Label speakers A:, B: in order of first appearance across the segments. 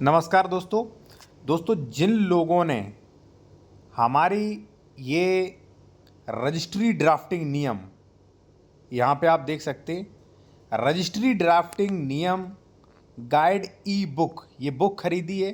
A: नमस्कार दोस्तों। जिन लोगों ने हमारी ये रजिस्ट्री ड्राफ्टिंग नियम यहाँ पे आप देख सकते हैं, रजिस्ट्री ड्राफ्टिंग नियम गाइड ई बुक, ये बुक खरीदी है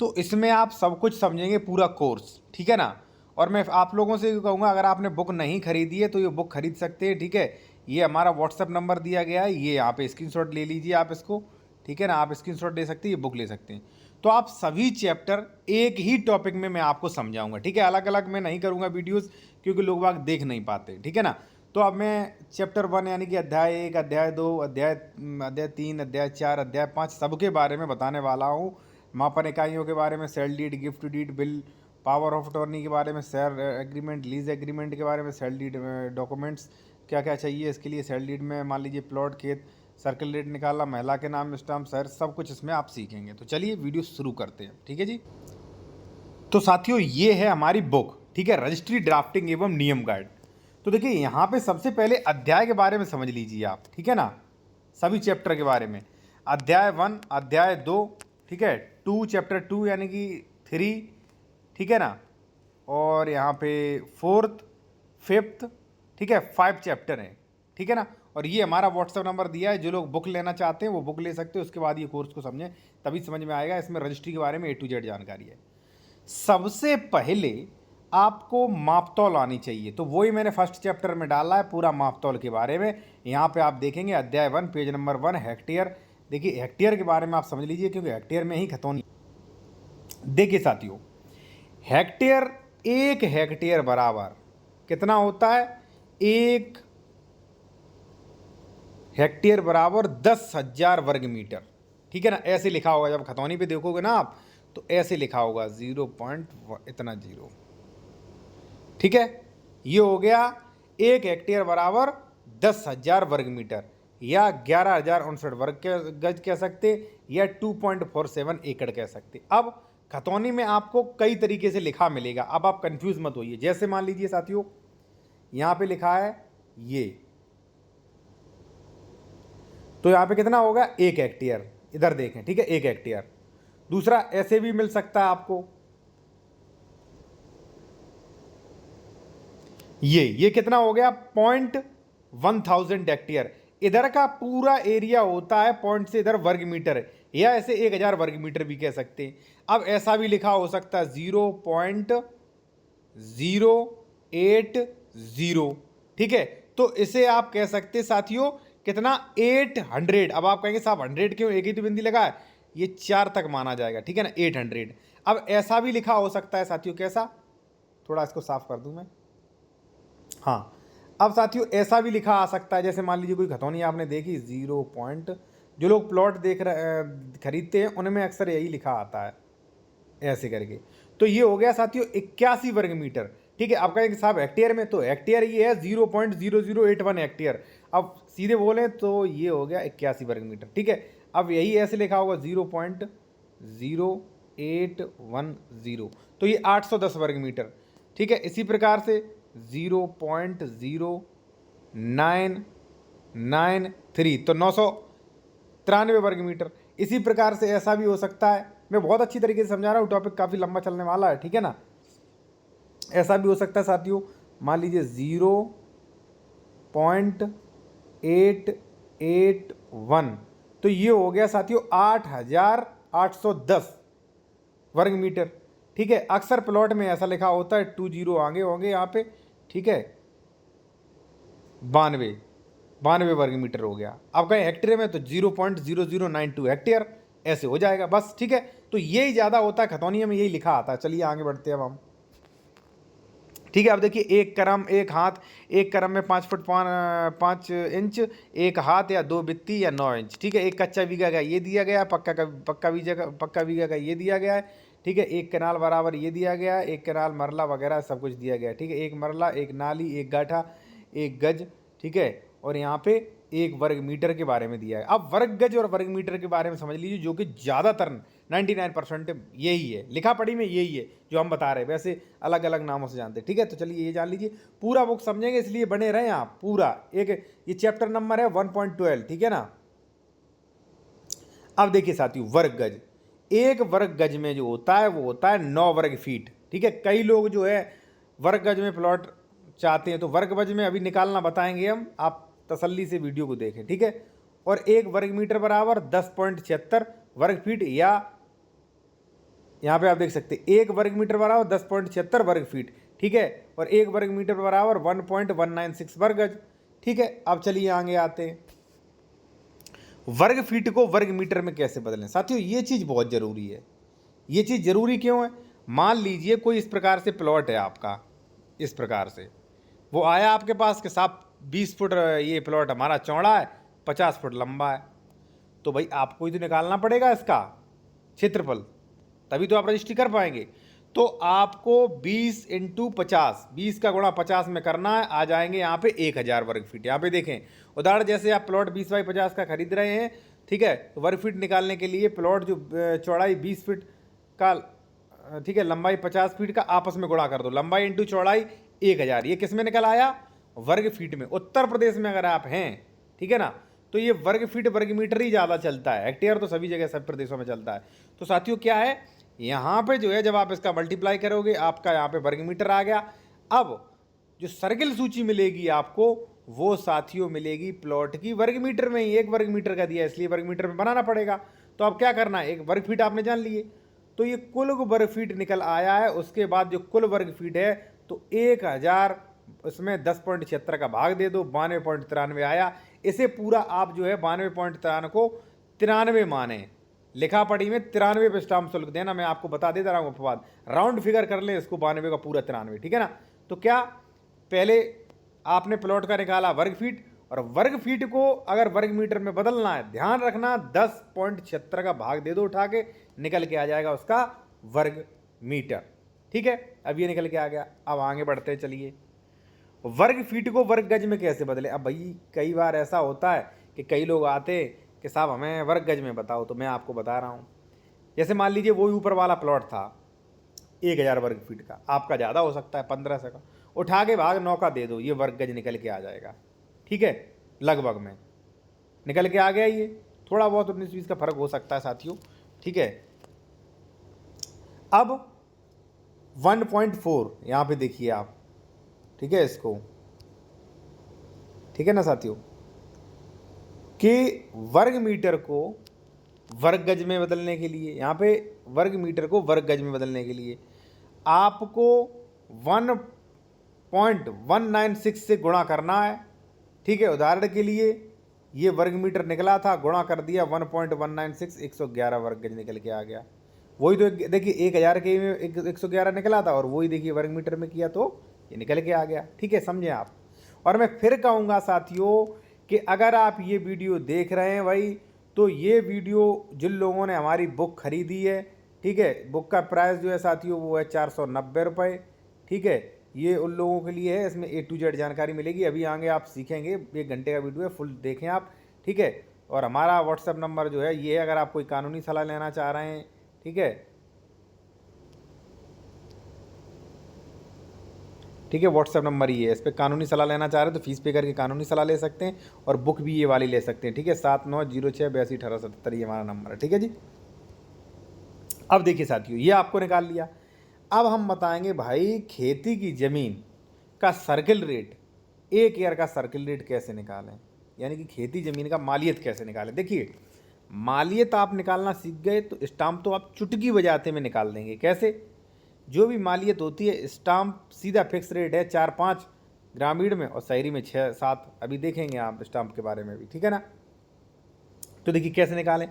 A: तो इसमें आप सब कुछ समझेंगे, पूरा कोर्स, ठीक है ना। और मैं आप लोगों से कहूँगा, अगर आपने बुक नहीं खरीदी है तो ये बुक खरीद सकते हैं, ठीक है। ये हमारा व्हाट्सएप नंबर दिया गया है, ये यहाँ पे स्क्रीनशॉट ले लीजिए आप इसको, ठीक है ना। आप स्क्रीनशॉट ले सकते हैं, ये बुक ले सकते हैं। तो आप सभी चैप्टर एक ही टॉपिक में मैं आपको समझाऊंगा, ठीक है। अलग अलग मैं नहीं करूँगा वीडियोज़, क्योंकि लोग बाग देख नहीं पाते, ठीक है ना। तो अब मैं चैप्टर 1 यानी कि अध्याय 1, अध्याय 2, अध्याय 3, अध्याय 4, अध्याय 5 सबके बारे में बताने वाला हूँ। मापन इकाइयों के बारे में, sale deed, gift deed, bill, power of attorney के बारे में, शेयर एग्रीमेंट, लीज एग्रीमेंट के बारे में, सेल डीड डॉक्यूमेंट्स क्या क्या चाहिए इसके लिए, सेल डीड में मान लीजिए प्लॉट, खेत, सर्कल रेट निकालना, महिला के नाम स्टाम्प, शहर, सब कुछ इसमें आप सीखेंगे। तो चलिए वीडियो शुरू करते हैं, ठीक है जी। तो साथियों, ये है हमारी बुक, ठीक है, रजिस्ट्री ड्राफ्टिंग एवं नियम गाइड। तो देखिए यहाँ पे सबसे पहले अध्याय के बारे में समझ लीजिए आप, ठीक है ना, सभी चैप्टर के बारे में। अध्याय 1, अध्याय 2, ठीक है, 2 चैप्टर 2 यानी कि 3, ठीक है ना। और यहाँ पे 4th, 5th, ठीक है, 5 चैप्टर हैं, ठीक है ना। और ये हमारा व्हाट्सएप नंबर दिया है, जो लोग बुक लेना चाहते हैं वो बुक ले सकते हैं। उसके बाद ये कोर्स को समझें, तभी समझ में आएगा। इसमें रजिस्ट्री के बारे में A to Z जानकारी है। सबसे पहले आपको मापतौल आनी चाहिए, तो वही मैंने फर्स्ट चैप्टर में डाला है, पूरा मापतौल के बारे में। यहाँ पे आप देखेंगे अध्याय 1, पेज नंबर 1, हेक्टेयर। देखिए हेक्टेयर के बारे में आप समझ लीजिए, क्योंकि हेक्टेयर में ही खतौनी। देखिए साथियों, हेक्टेयर, 1 हेक्टेयर बराबर कितना होता है? 1 हेक्टेयर बराबर 10,000 वर्ग मीटर, ठीक है ना। ऐसे लिखा होगा, जब खतौनी पे देखोगे ना आप, तो ऐसे लिखा होगा 0. इतना 0, ठीक है। ये हो गया 1 हेक्टेयर बराबर 10,000 वर्ग मीटर, या 11,059 वर्ग गज कह सकते, या 2.47 एकड़ कह सकते। अब खतौनी में आपको कई तरीके से लिखा मिलेगा, अब आप कंफ्यूज मत होइए। जैसे मान लीजिए साथियों, यहाँ पे लिखा है ये, तो यहाँ पे कितना होगा? 1 हेक्टेयर, इधर देखें, ठीक है, 1 हेक्टेयर। दूसरा ऐसे भी मिल सकता है आपको, ये कितना हो गया? 0.1000 हेक्टेयर। इधर का पूरा एरिया होता है पॉइंट से इधर वर्ग मीटर, या ऐसे 1000 वर्ग मीटर भी कह सकते हैं। अब ऐसा भी लिखा हो सकता है 0.080, ठीक है। तो इसे आप कह सकते हैं साथियों कितना? 800। अब आप कहेंगे साहब 100 क्यों, एक ही तो बिंदी लगा है, ये 4 तक माना जाएगा, ठीक है ना, 800। अब ऐसा भी लिखा हो सकता है साथियों, कैसा? थोड़ा इसको साफ कर दूं मैं। हाँ, अब साथियों ऐसा भी लिखा आ सकता है, जैसे मान लीजिए कोई खतौनी आपने देखी 0 पॉइंट, जो लोग प्लॉट देख रहे खरीदते हैं उनमें अक्सर यही लिखा आता है, ऐसे करके। तो ये हो गया साथियों 81 वर्ग मीटर, ठीक है। आप कहेंगे साहब हेक्टेयर में, तो हेक्टेयर ये है 0.0081 हेक्टेयर। अब सीधे बोलें तो ये हो गया 81 वर्ग मीटर, ठीक है। अब यही ऐसे लिखा होगा 0.0810, तो ये 810 वर्ग मीटर, ठीक है। इसी प्रकार से 0.0993, तो 993 वर्ग मीटर। इसी प्रकार से ऐसा भी हो सकता है, मैं बहुत अच्छी तरीके से समझा रहा हूँ, टॉपिक काफ़ी लंबा चलने वाला है, ठीक है ना। ऐसा भी हो सकता है साथियों, मान लीजिए 0.881, तो ये हो गया साथियों 8,810 वर्ग मीटर, ठीक है। अक्सर प्लॉट में ऐसा लिखा होता है, 2 0 आगे होंगे यहाँ पे, ठीक है। 92 वर्ग मीटर हो गया। अब कहें हेक्टेयर में, तो 0.0092 हेक्टेयर, ऐसे हो जाएगा बस, ठीक है। तो यही ज़्यादा होता है खतौनिया में, यही लिखा आता है। चलिए आगे बढ़ते हैं अब हम, ठीक है। अब देखिए 1 करम 1 हाथ, 1 करम में 5 फुट 5 इंच, 1 हाथ या 2 बित्ती या 9 इंच, ठीक है। 1 कच्चा बीघा का ये दिया गया, पक्का बीघा का ये दिया गया है, ठीक है। 1 कनाल बराबर ये दिया गया है, 1 कनाल मरला वगैरह सब कुछ दिया गया है, ठीक है। 1 मरला, 1 नाली, 1 गाठा, 1 गज, ठीक है। और यहाँ पे 1 वर्ग मीटर के बारे में दिया है। अब वर्ग गज और वर्ग मीटर के बारे में समझ लीजिए, जो कि ज़्यादातर 99% यही है, लिखा पढ़ी में यही है जो हम बता रहे हैं, वैसे अलग अलग नामों से जानते हैं, ठीक है। तो चलिए ये जान लीजिए, पूरा बुक समझेंगे, इसलिए बने रहें आप पूरा। एक ये चैप्टर नंबर है 1.12, ठीक है ना। अब देखिए साथियों, वर्ग गज, एक वर्ग गज में जो होता है वो होता है 9 वर्ग फीट। ठीक है, कई लोग जो है वर्ग गज में प्लॉट चाहते हैं, तो वर्ग गज में अभी निकालना बताएंगे हम, आप तसल्ली से वीडियो को देखें। ठीक है, और एक वर्ग मीटर बराबर 10.76 वर्ग फीट, या यहाँ पे आप देख सकते हैं एक वर्ग मीटर बराबर 10.76 वर्ग फीट। ठीक है, और एक वर्ग मीटर बराबर 1.196 वर्ग गज। ठीक है, अब चलिए आगे आते हैं, वर्ग फीट को वर्ग मीटर में कैसे बदलें। साथियों ये चीज़ बहुत ज़रूरी है। ये चीज़ ज़रूरी क्यों है? मान लीजिए कोई इस प्रकार से प्लॉट है आपका, इस प्रकार से वो आया आपके पास के साथ 20 फुट ये प्लॉट हमारा चौड़ा है, 50 फुट लंबा है, तो भाई आपको ही तो निकालना पड़ेगा इसका क्षेत्रफल, तभी तो आप रजिस्ट्री कर पाएंगे। तो आपको 20 इंटू 50, 20 का गुणा 50 में करना है, आ जाएंगे यहाँ पे 1000 वर्ग फीट। यहाँ पे देखें उदाहरण, जैसे आप प्लॉट 20 बाई 50 का खरीद रहे हैं, ठीक है, तो वर्ग फीट निकालने के लिए प्लॉट जो चौड़ाई 20 फीट का, ठीक है, लंबाई 50 फीट का, आपस में गुणा कर दो, लंबाई इंटू चौड़ाई 1000। ये किस में निकल आया? वर्ग फीट में। उत्तर प्रदेश में अगर आप हैं, ठीक है ना, तो ये वर्ग फीट वर्ग मीटर ही ज़्यादा चलता है, हेक्टेयर तो सभी जगह सब प्रदेशों में चलता है। तो साथियों क्या है, यहाँ पे जो है जब आप इसका मल्टीप्लाई करोगे आपका यहाँ पे वर्ग मीटर आ गया। अब जो सर्किल सूची मिलेगी आपको, वो साथियों मिलेगी प्लॉट की वर्ग मीटर में ही। एक वर्ग मीटर का दिया इसलिए वर्ग मीटर में बनाना पड़ेगा। तो अब क्या करना है, एक वर्ग फीट आपने जान लिए, तो ये कुल वर्ग फीट निकल आया है। उसके बाद जो कुल वर्ग फीट है, तो 1000 उसमें 10.76 का भाग दे दो, 92.93 आया। इसे पूरा आप जो है 92.93 को 93 माने, लिखा पढ़ी में 93 पे स्टाम्प शुल्क देना। मैं आपको बता देता रहा हूँ अपवाद, राउंड फिगर कर लें इसको, 92 का पूरा 93। ठीक है ना, तो क्या पहले आपने प्लॉट का निकाला वर्ग फीट, और वर्ग फीट को अगर वर्ग मीटर में बदलना है, ध्यान रखना 10.76 का भाग दे दो उठा के, निकल के आ जाएगा उसका वर्ग मीटर। ठीक है, अब ये निकल के आ गया। अब आगे बढ़ते हैं, चलिए वर्ग फीट को वर्ग गज में कैसे बदले। अब भाई कई बार ऐसा होता है कि कई लोग आते कि साहब हमें वर्ग गज में बताओ, तो मैं आपको बता रहा हूँ। जैसे मान लीजिए वो ऊपर वाला प्लॉट था 1000 वर्ग फीट का, आपका ज़्यादा हो सकता है 1500 का, उठा के भाग 9 का दे दो, ये वर्ग गज निकल के आ जाएगा। ठीक है, लगभग में निकल के आ गया। ये थोड़ा बहुत 19-20 का फर्क हो सकता है साथियों। ठीक है, अब 1.4 यहाँ पे देखिए आप, ठीक है इसको, ठीक है ना साथियों, कि वर्ग मीटर को वर्ग गज में बदलने के लिए, यहाँ पे वर्ग मीटर को वर्ग गज में बदलने के लिए आपको 1.196 से गुणा करना है। ठीक है, उदाहरण के लिए ये वर्ग मीटर निकला था, गुणा कर दिया 1.196, 111 वर्ग गज निकल के आ गया। वही तो देखिए 1000 के में 111 निकला था, और वही देखिए वर्ग मीटर में किया तो ये निकल के आ गया। ठीक है, समझे आप। और मैं फिर कहूँगा साथियों कि अगर आप ये वीडियो देख रहे हैं भाई, तो ये वीडियो जिन लोगों ने हमारी बुक खरीदी है, ठीक है, बुक का प्राइस जो है साथियों वो है 490 रुपये। ठीक है, ये उन लोगों के लिए है, इसमें A to Z जानकारी मिलेगी। अभी आगे आप सीखेंगे, 1 घंटे का वीडियो है, फुल देखें आप। ठीक है, और हमारा व्हाट्सएप नंबर जो है ये है, अगर आप कोई कानूनी सलाह लेना चाह रहे हैं, ठीक है, ठीक है, व्हाट्सएप नंबर ही है, इस पर कानूनी सलाह लेना चाह रहे हैं तो फीस पे करके कानूनी सलाह ले सकते हैं, और बुक भी ये वाली ले सकते हैं। ठीक है, 7906821877 ये हमारा नंबर है। ठीक है जी, अब देखिए साथियों ये आपको निकाल लिया। अब हम बताएंगे भाई खेती की ज़मीन का सर्किल रेट, 1 ईयर का सर्किल रेट कैसे निकालें, यानी कि खेती ज़मीन का मालियत कैसे निकालें। देखिए मालियत आप निकालना सीख गए तो स्टाम्प तो आप चुटकी बजाते में निकाल देंगे। कैसे? जो भी मालियत होती है स्टाम्प सीधा फिक्स रेट है 4-5 ग्रामीण में, और शहरी में 6-7। अभी देखेंगे आप स्टाम्प के बारे में भी। ठीक है ना, तो देखिए कैसे निकालें।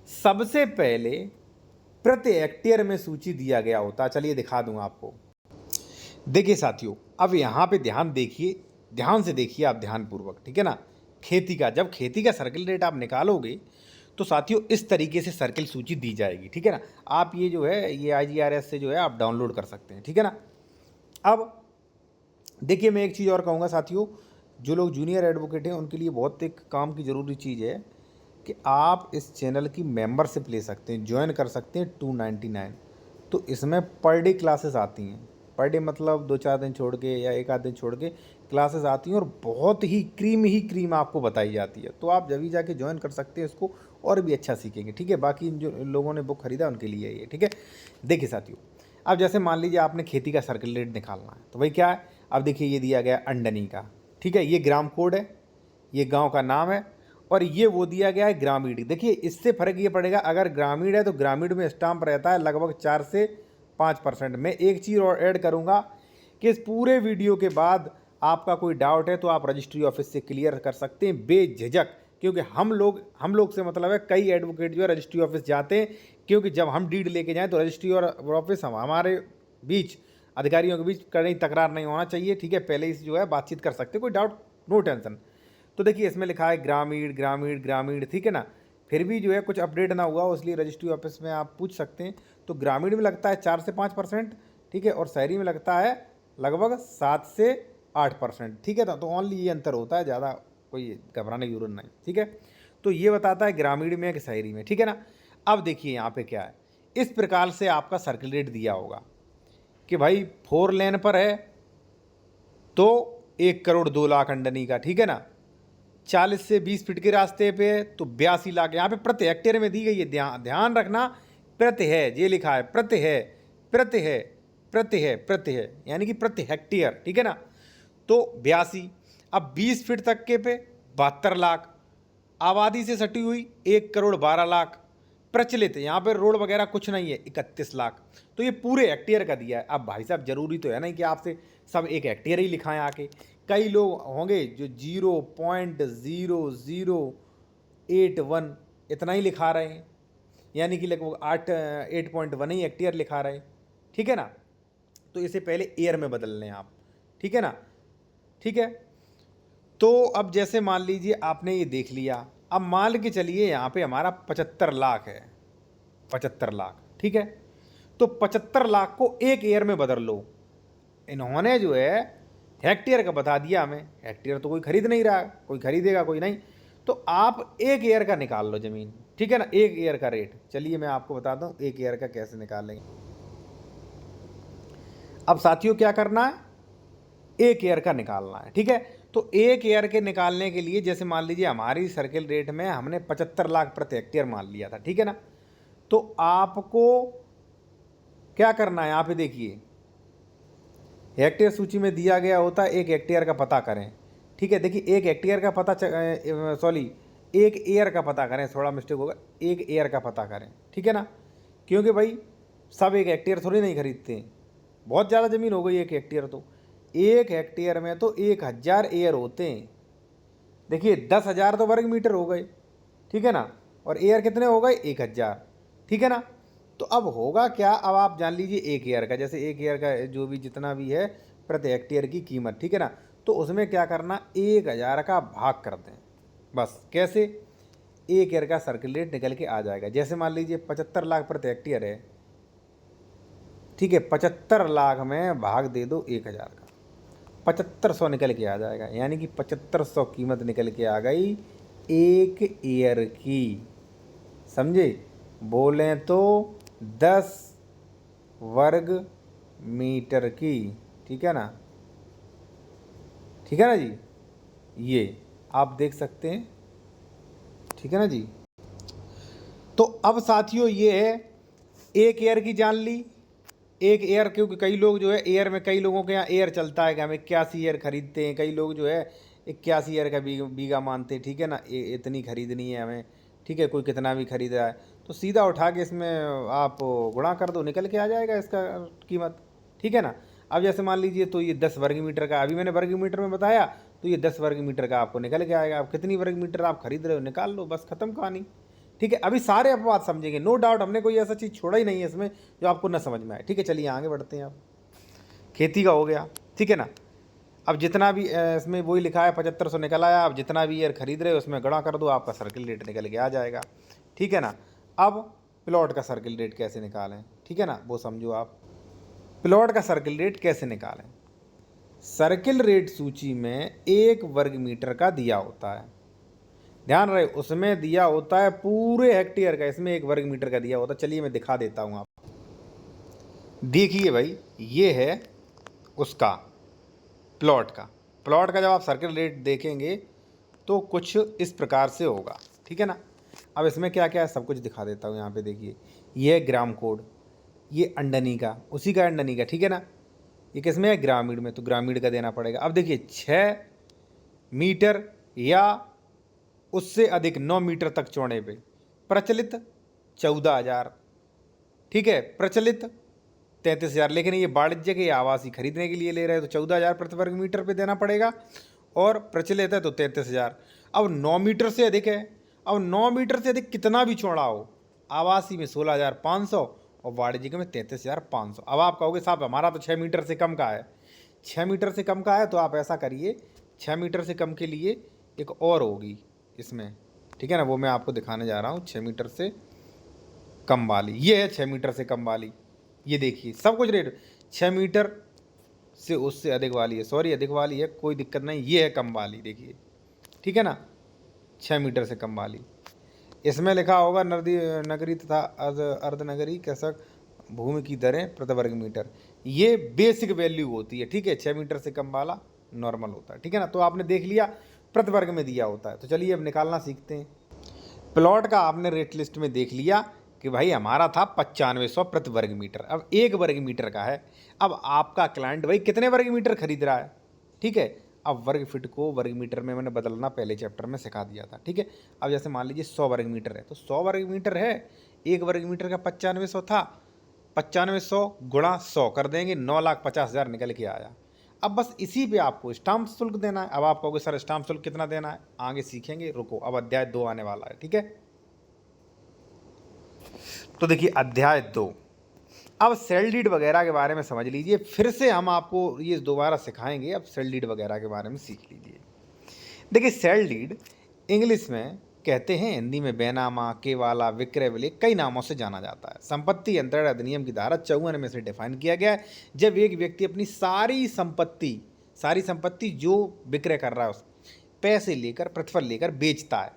A: सबसे पहले प्रति हेक्टेयर में सूची दिया गया होता, चलिए दिखा दूंगा आपको। देखिए साथियों अब यहाँ पे ध्यान देखिए, ध्यान से देखिए आप, ध्यानपूर्वक। ठीक है ना, खेती का जब खेती का सर्किल रेट आप निकालोगे तो साथियों इस तरीके से सर्किल सूची दी जाएगी। ठीक है ना, आप ये जो है ये IGRS से जो है आप डाउनलोड कर सकते हैं। ठीक है ना, अब देखिए मैं एक चीज़ और कहूँगा साथियों, जो लोग जूनियर एडवोकेट हैं उनके लिए बहुत एक काम की ज़रूरी चीज़ है कि आप इस चैनल की मेंबरशिप ले सकते हैं, ज्वाइन कर सकते हैं 299। तो इसमें पर डे क्लासेस आती हैं, पर डे मतलब 2-4 दिन छोड़ के या 1 आध दिन छोड़ के क्लासेस आती हैं, और बहुत ही क्रीम आपको बताई जाती है। तो आप जब भी जाके ज्वाइन कर सकते हैं इसको, और भी अच्छा सीखेंगे। ठीक है, बाकी जो लोगों ने बुक खरीदा उनके लिए ये। ठीक है, देखिए साथियों, अब जैसे मान लीजिए आपने खेती का सर्किल रेट निकालना है, तो भाई क्या है, अब देखिए ये दिया गया अंडनी का। ठीक है, ये ग्राम कोड है, ये गांव का नाम है, और ये वो दिया गया है ग्रामीण। देखिए इससे फर्क ये पड़ेगा, अगर ग्रामीण है तो ग्रामीण में स्टाम्प रहता है लगभग 4 से 5%। मैं एक चीज़ और ऐड करूँगा कि इस पूरे वीडियो के बाद आपका कोई डाउट है तो आप रजिस्ट्री ऑफिस से क्लियर कर सकते हैं बेझिझक, क्योंकि हम लोग से मतलब है कई एडवोकेट जो है रजिस्ट्री ऑफिस जाते हैं, क्योंकि जब हम डीड लेके जाएं तो रजिस्ट्री और ऑफिस हमारे बीच, अधिकारियों के बीच कहीं तकरार नहीं होना चाहिए। ठीक है, पहले ही जो है बातचीत कर सकते हैं, कोई डाउट नो टेंशन। तो देखिए इसमें लिखा है ग्रामीण ग्रामीण ग्रामीण। ठीक है ना, फिर भी जो है कुछ अपडेट ना हुआ हो, इसलिए रजिस्ट्री ऑफिस में आप पूछ सकते हैं। तो ग्रामीण में लगता है 4 से 5%। ठीक है, और शहरी में लगता है लगभग 7 से 8%। ठीक है ना, तो ओनली ये अंतर होता है, ज़्यादा कोई घबराने की जरूरत नहीं। ठीक है, तो ये बताता है ग्रामीण में कि शहरी में। ठीक है ना, अब देखिए यहाँ पे क्या है, इस प्रकार से आपका सर्किल रेट दिया होगा कि भाई 4 लेन पर है तो 1,02,00,000 अंडनी का। ठीक है ना, 40 से 20 फीट के रास्ते पे है तो 82 लाख। यहाँ पे प्रति हेक्टेयर में दी गई है, ध्यान रखना, प्रति है, ये लिखा है प्रति है, प्रति है, प्रति है, प्रति है, यानी कि प्रति हेक्टेयर। ठीक है ना, तो 82। अब 20 फीट तक के पे 72 लाख, आबादी से सटी हुई 1,12,00,000, प्रचलित यहाँ पे रोड वगैरह कुछ नहीं है 31 लाख। तो ये पूरे हेक्टेयर का दिया है। अब भाई साहब जरूरी तो है नहीं कि आपसे सब एक हेक्टेयर ही लिखाएं आके, कई लोग होंगे जो 0.0081 इतना ही लिखा रहे हैं, यानी कि लगभग 8.1 ही हेक्टेयर लिखा रहे हैं। ठीक है ना, तो इसे पहले एयर में बदल लें आप। ठीक है ना, ठीक है, तो अब जैसे मान लीजिए आपने ये देख लिया, अब मान के चलिए यहाँ पे हमारा 75 लाख है, 75 लाख। ठीक है, तो 75 लाख को एक एयर में बदल लो। इन्होंने जो है हेक्टेयर का बता दिया हमें, हेक्टेयर तो कोई खरीद नहीं रहा, कोई खरीदेगा कोई नहीं, तो आप एक एयर का निकाल लो ज़मीन। ठीक है ना, एक एयर का रेट, चलिए मैं आपको बताता हूँ एक एयर का कैसे निकालेंगे। अब साथियों क्या करना है, एक एयर का निकालना है। ठीक है, तो एक एयर के निकालने के लिए जैसे मान लीजिए हमारी सर्किल रेट में हमने 75 लाख प्रति हेक्टेयर मान लिया था। ठीक है ना, तो आपको क्या करना है, यहाँ पे देखिए हेक्टेयर सूची में दिया गया होता है, एक हेक्टेयर का पता करें। ठीक है, देखिए एक हेक्टेयर का पता सॉरी एक एयर का पता करें, थोड़ा मिस्टेक होगा, एक एयर का पता करें। ठीक है ना, क्योंकि भाई सब एक हेक्टेयर थोड़ी नहीं खरीदते हैं, बहुत ज़्यादा ज़मीन हो गई एक हेक्टेयर, तो एक हेक्टेयर में तो 1,000 एयर होते हैं। देखिए 10,000 तो वर्ग मीटर हो गए। ठीक है ना, और एयर कितने हो गए, 1,000। ठीक है ना, तो अब होगा क्या, अब आप जान लीजिए एक एयर का, जैसे एक एयर का जो भी जितना भी है प्रति हेक्टेयर की कीमत। ठीक है ना, तो उसमें क्या करना, 1,000 का भाग कर दें, बस। कैसे, एक एयर का सर्किल रेट निकल के आ जाएगा। जैसे मान लीजिए 75 लाख प्रति हेक्टेयर है। ठीक है, 75 लाख में भाग दे दो 1,000 का, 7,500 निकल के आ जाएगा, यानी कि 7,500 कीमत निकल के आ गई एक एयर की। समझे, बोलें तो 10 वर्ग मीटर की। ठीक है ना, ठीक है ना जी, ये आप देख सकते हैं। ठीक है ना जी, तो अब साथियों ये है एक एयर की जान ली, एक एयर, क्योंकि कई लोग जो है एयर में, कई लोगों के यहाँ एयर चलता है कि हम 81 एयर खरीदते हैं, कई लोग जो है 81 एयर का बीघा मानते हैं। ठीक है ना, इतनी खरीदनी है हमें। ठीक है, कोई कितना भी खरीद रहा है तो सीधा उठा के इसमें आप गुणा कर दो, निकल के आ जाएगा इसका कीमत। ठीक है ना, अब जैसे मान लीजिए तो ये 10 वर्ग मीटर का, अभी मैंने वर्ग मीटर में बताया, तो ये 10 वर्ग मीटर का आपको निकल के आएगा। आप कितनी वर्ग मीटर आप खरीद रहे हो निकाल लो, बस खत्म कहानी। ठीक है, अभी सारे आप बात समझेंगे, नो डाउट, हमने कोई ऐसा चीज़ छोड़ा ही नहीं है इसमें जो आपको ना समझ में आए। ठीक है, चलिए आगे बढ़ते हैं। आप खेती का हो गया। ठीक है ना, अब जितना भी इसमें वही लिखा है 7,500 निकल आया, आप जितना भी ईयर खरीद रहे हो उसमें गणा कर दो, आपका सर्किल रेट निकल के आ जाएगा। ठीक है ना, अब प्लॉट का सर्किल रेट कैसे निकालें, ठीक है ना, वो समझो आप। प्लॉट का सर्किल रेट कैसे निकालें, सर्किल रेट सूची में 1 वर्ग मीटर का दिया होता है, ध्यान रहे, उसमें दिया होता है पूरे हेक्टेयर का, इसमें 1 वर्ग मीटर का दिया होता है। चलिए मैं दिखा देता हूँ आप, देखिए भाई, ये है उसका प्लॉट का जब आप सर्किल रेट देखेंगे तो कुछ इस प्रकार से होगा। ठीक है ना, अब इसमें क्या क्या है सब कुछ दिखा देता हूँ। यहाँ पे देखिए, ये है ग्राम कोड, ये अंडनी का, उसी का अंडनी का, ठीक है ना। ये किस में है? ग्रामीण में, तो ग्रामीण का देना पड़ेगा। अब देखिए 6 मीटर या उससे अधिक 9 मीटर तक चौड़े पे प्रचलित 14,000, ठीक है, प्रचलित 33,000। लेकिन ये वाणिज्य के आवासीय खरीदने के लिए ले रहे हैं तो 14,000 प्रति वर्ग मीटर पे देना पड़ेगा, और प्रचलित है तो 33,000। अब 9 मीटर से अधिक है, अब 9 मीटर से अधिक कितना भी चौड़ा हो, आवासीय में 16,500 और वाणिज्यिक में 33,500। अब आप कहोगे साहब हमारा तो 6 मीटर से कम का है, 6 मीटर से कम का है, तो आप ऐसा करिए 6 मीटर से कम के लिए एक और होगी इसमें, ठीक है ना, वो मैं आपको दिखाने जा रहा हूँ। 6 मीटर से कम वाली ये है, 6 मीटर से कम वाली, ये देखिए सब कुछ रेट। 6 मीटर से उससे अधिक वाली है, सॉरी अधिक वाली है, कोई दिक्कत नहीं, ये है कम वाली, देखिए, ठीक है ना, 6 मीटर से कम वाली। इसमें लिखा होगा नगरी तथा अर्धनगरी कृषक भूमि की दरें प्रति वर्ग मीटर, ये बेसिक वैल्यू होती है, ठीक है। 6 मीटर से कम वाला नॉर्मल होता है, ठीक है ना। तो आपने देख लिया प्रति वर्ग में दिया होता है, तो चलिए अब निकालना सीखते हैं। प्लॉट का आपने रेट लिस्ट में देख लिया कि भाई हमारा था 9500 प्रति वर्ग मीटर, अब 1 वर्ग मीटर का है। अब आपका क्लाइंट भाई कितने वर्ग मीटर खरीद रहा है, ठीक है। अब वर्ग फीट को वर्ग मीटर में मैंने बदलना पहले चैप्टर में सिखा दिया था, ठीक है। अब जैसे मान लीजिए 100 वर्ग मीटर है, तो 100 वर्ग मीटर है, 1 वर्ग मीटर का 9500 था, 9500 गुणा 100 कर देंगे, 9,50,000 निकल के आया। अब बस इसी पे आपको स्टाम्प शुल्क देना है। अब आप कहोगे सर स्टाम्प शुल्क कितना देना है, आगे सीखेंगे, रुको, अब अध्याय 2 आने वाला है, ठीक है। तो देखिए अध्याय 2, अब सेल डीड वगैरह के बारे में समझ लीजिए, फिर से हम आपको ये दोबारा सिखाएंगे। अब सेल डीड वगैरह के बारे में सीख लीजिए। देखिए सेल डीड इंग्लिश में कहते हैं, हिंदी में बैनामा, केवाला, विक्रय विलेख कई नामों से जाना जाता है। संपत्ति अंतरण अधिनियम की धारा 54 में से डिफाइन किया गया है, जब एक व्यक्ति अपनी सारी संपत्ति जो विक्रय कर रहा है उस पैसे लेकर, प्रतिफल लेकर बेचता है,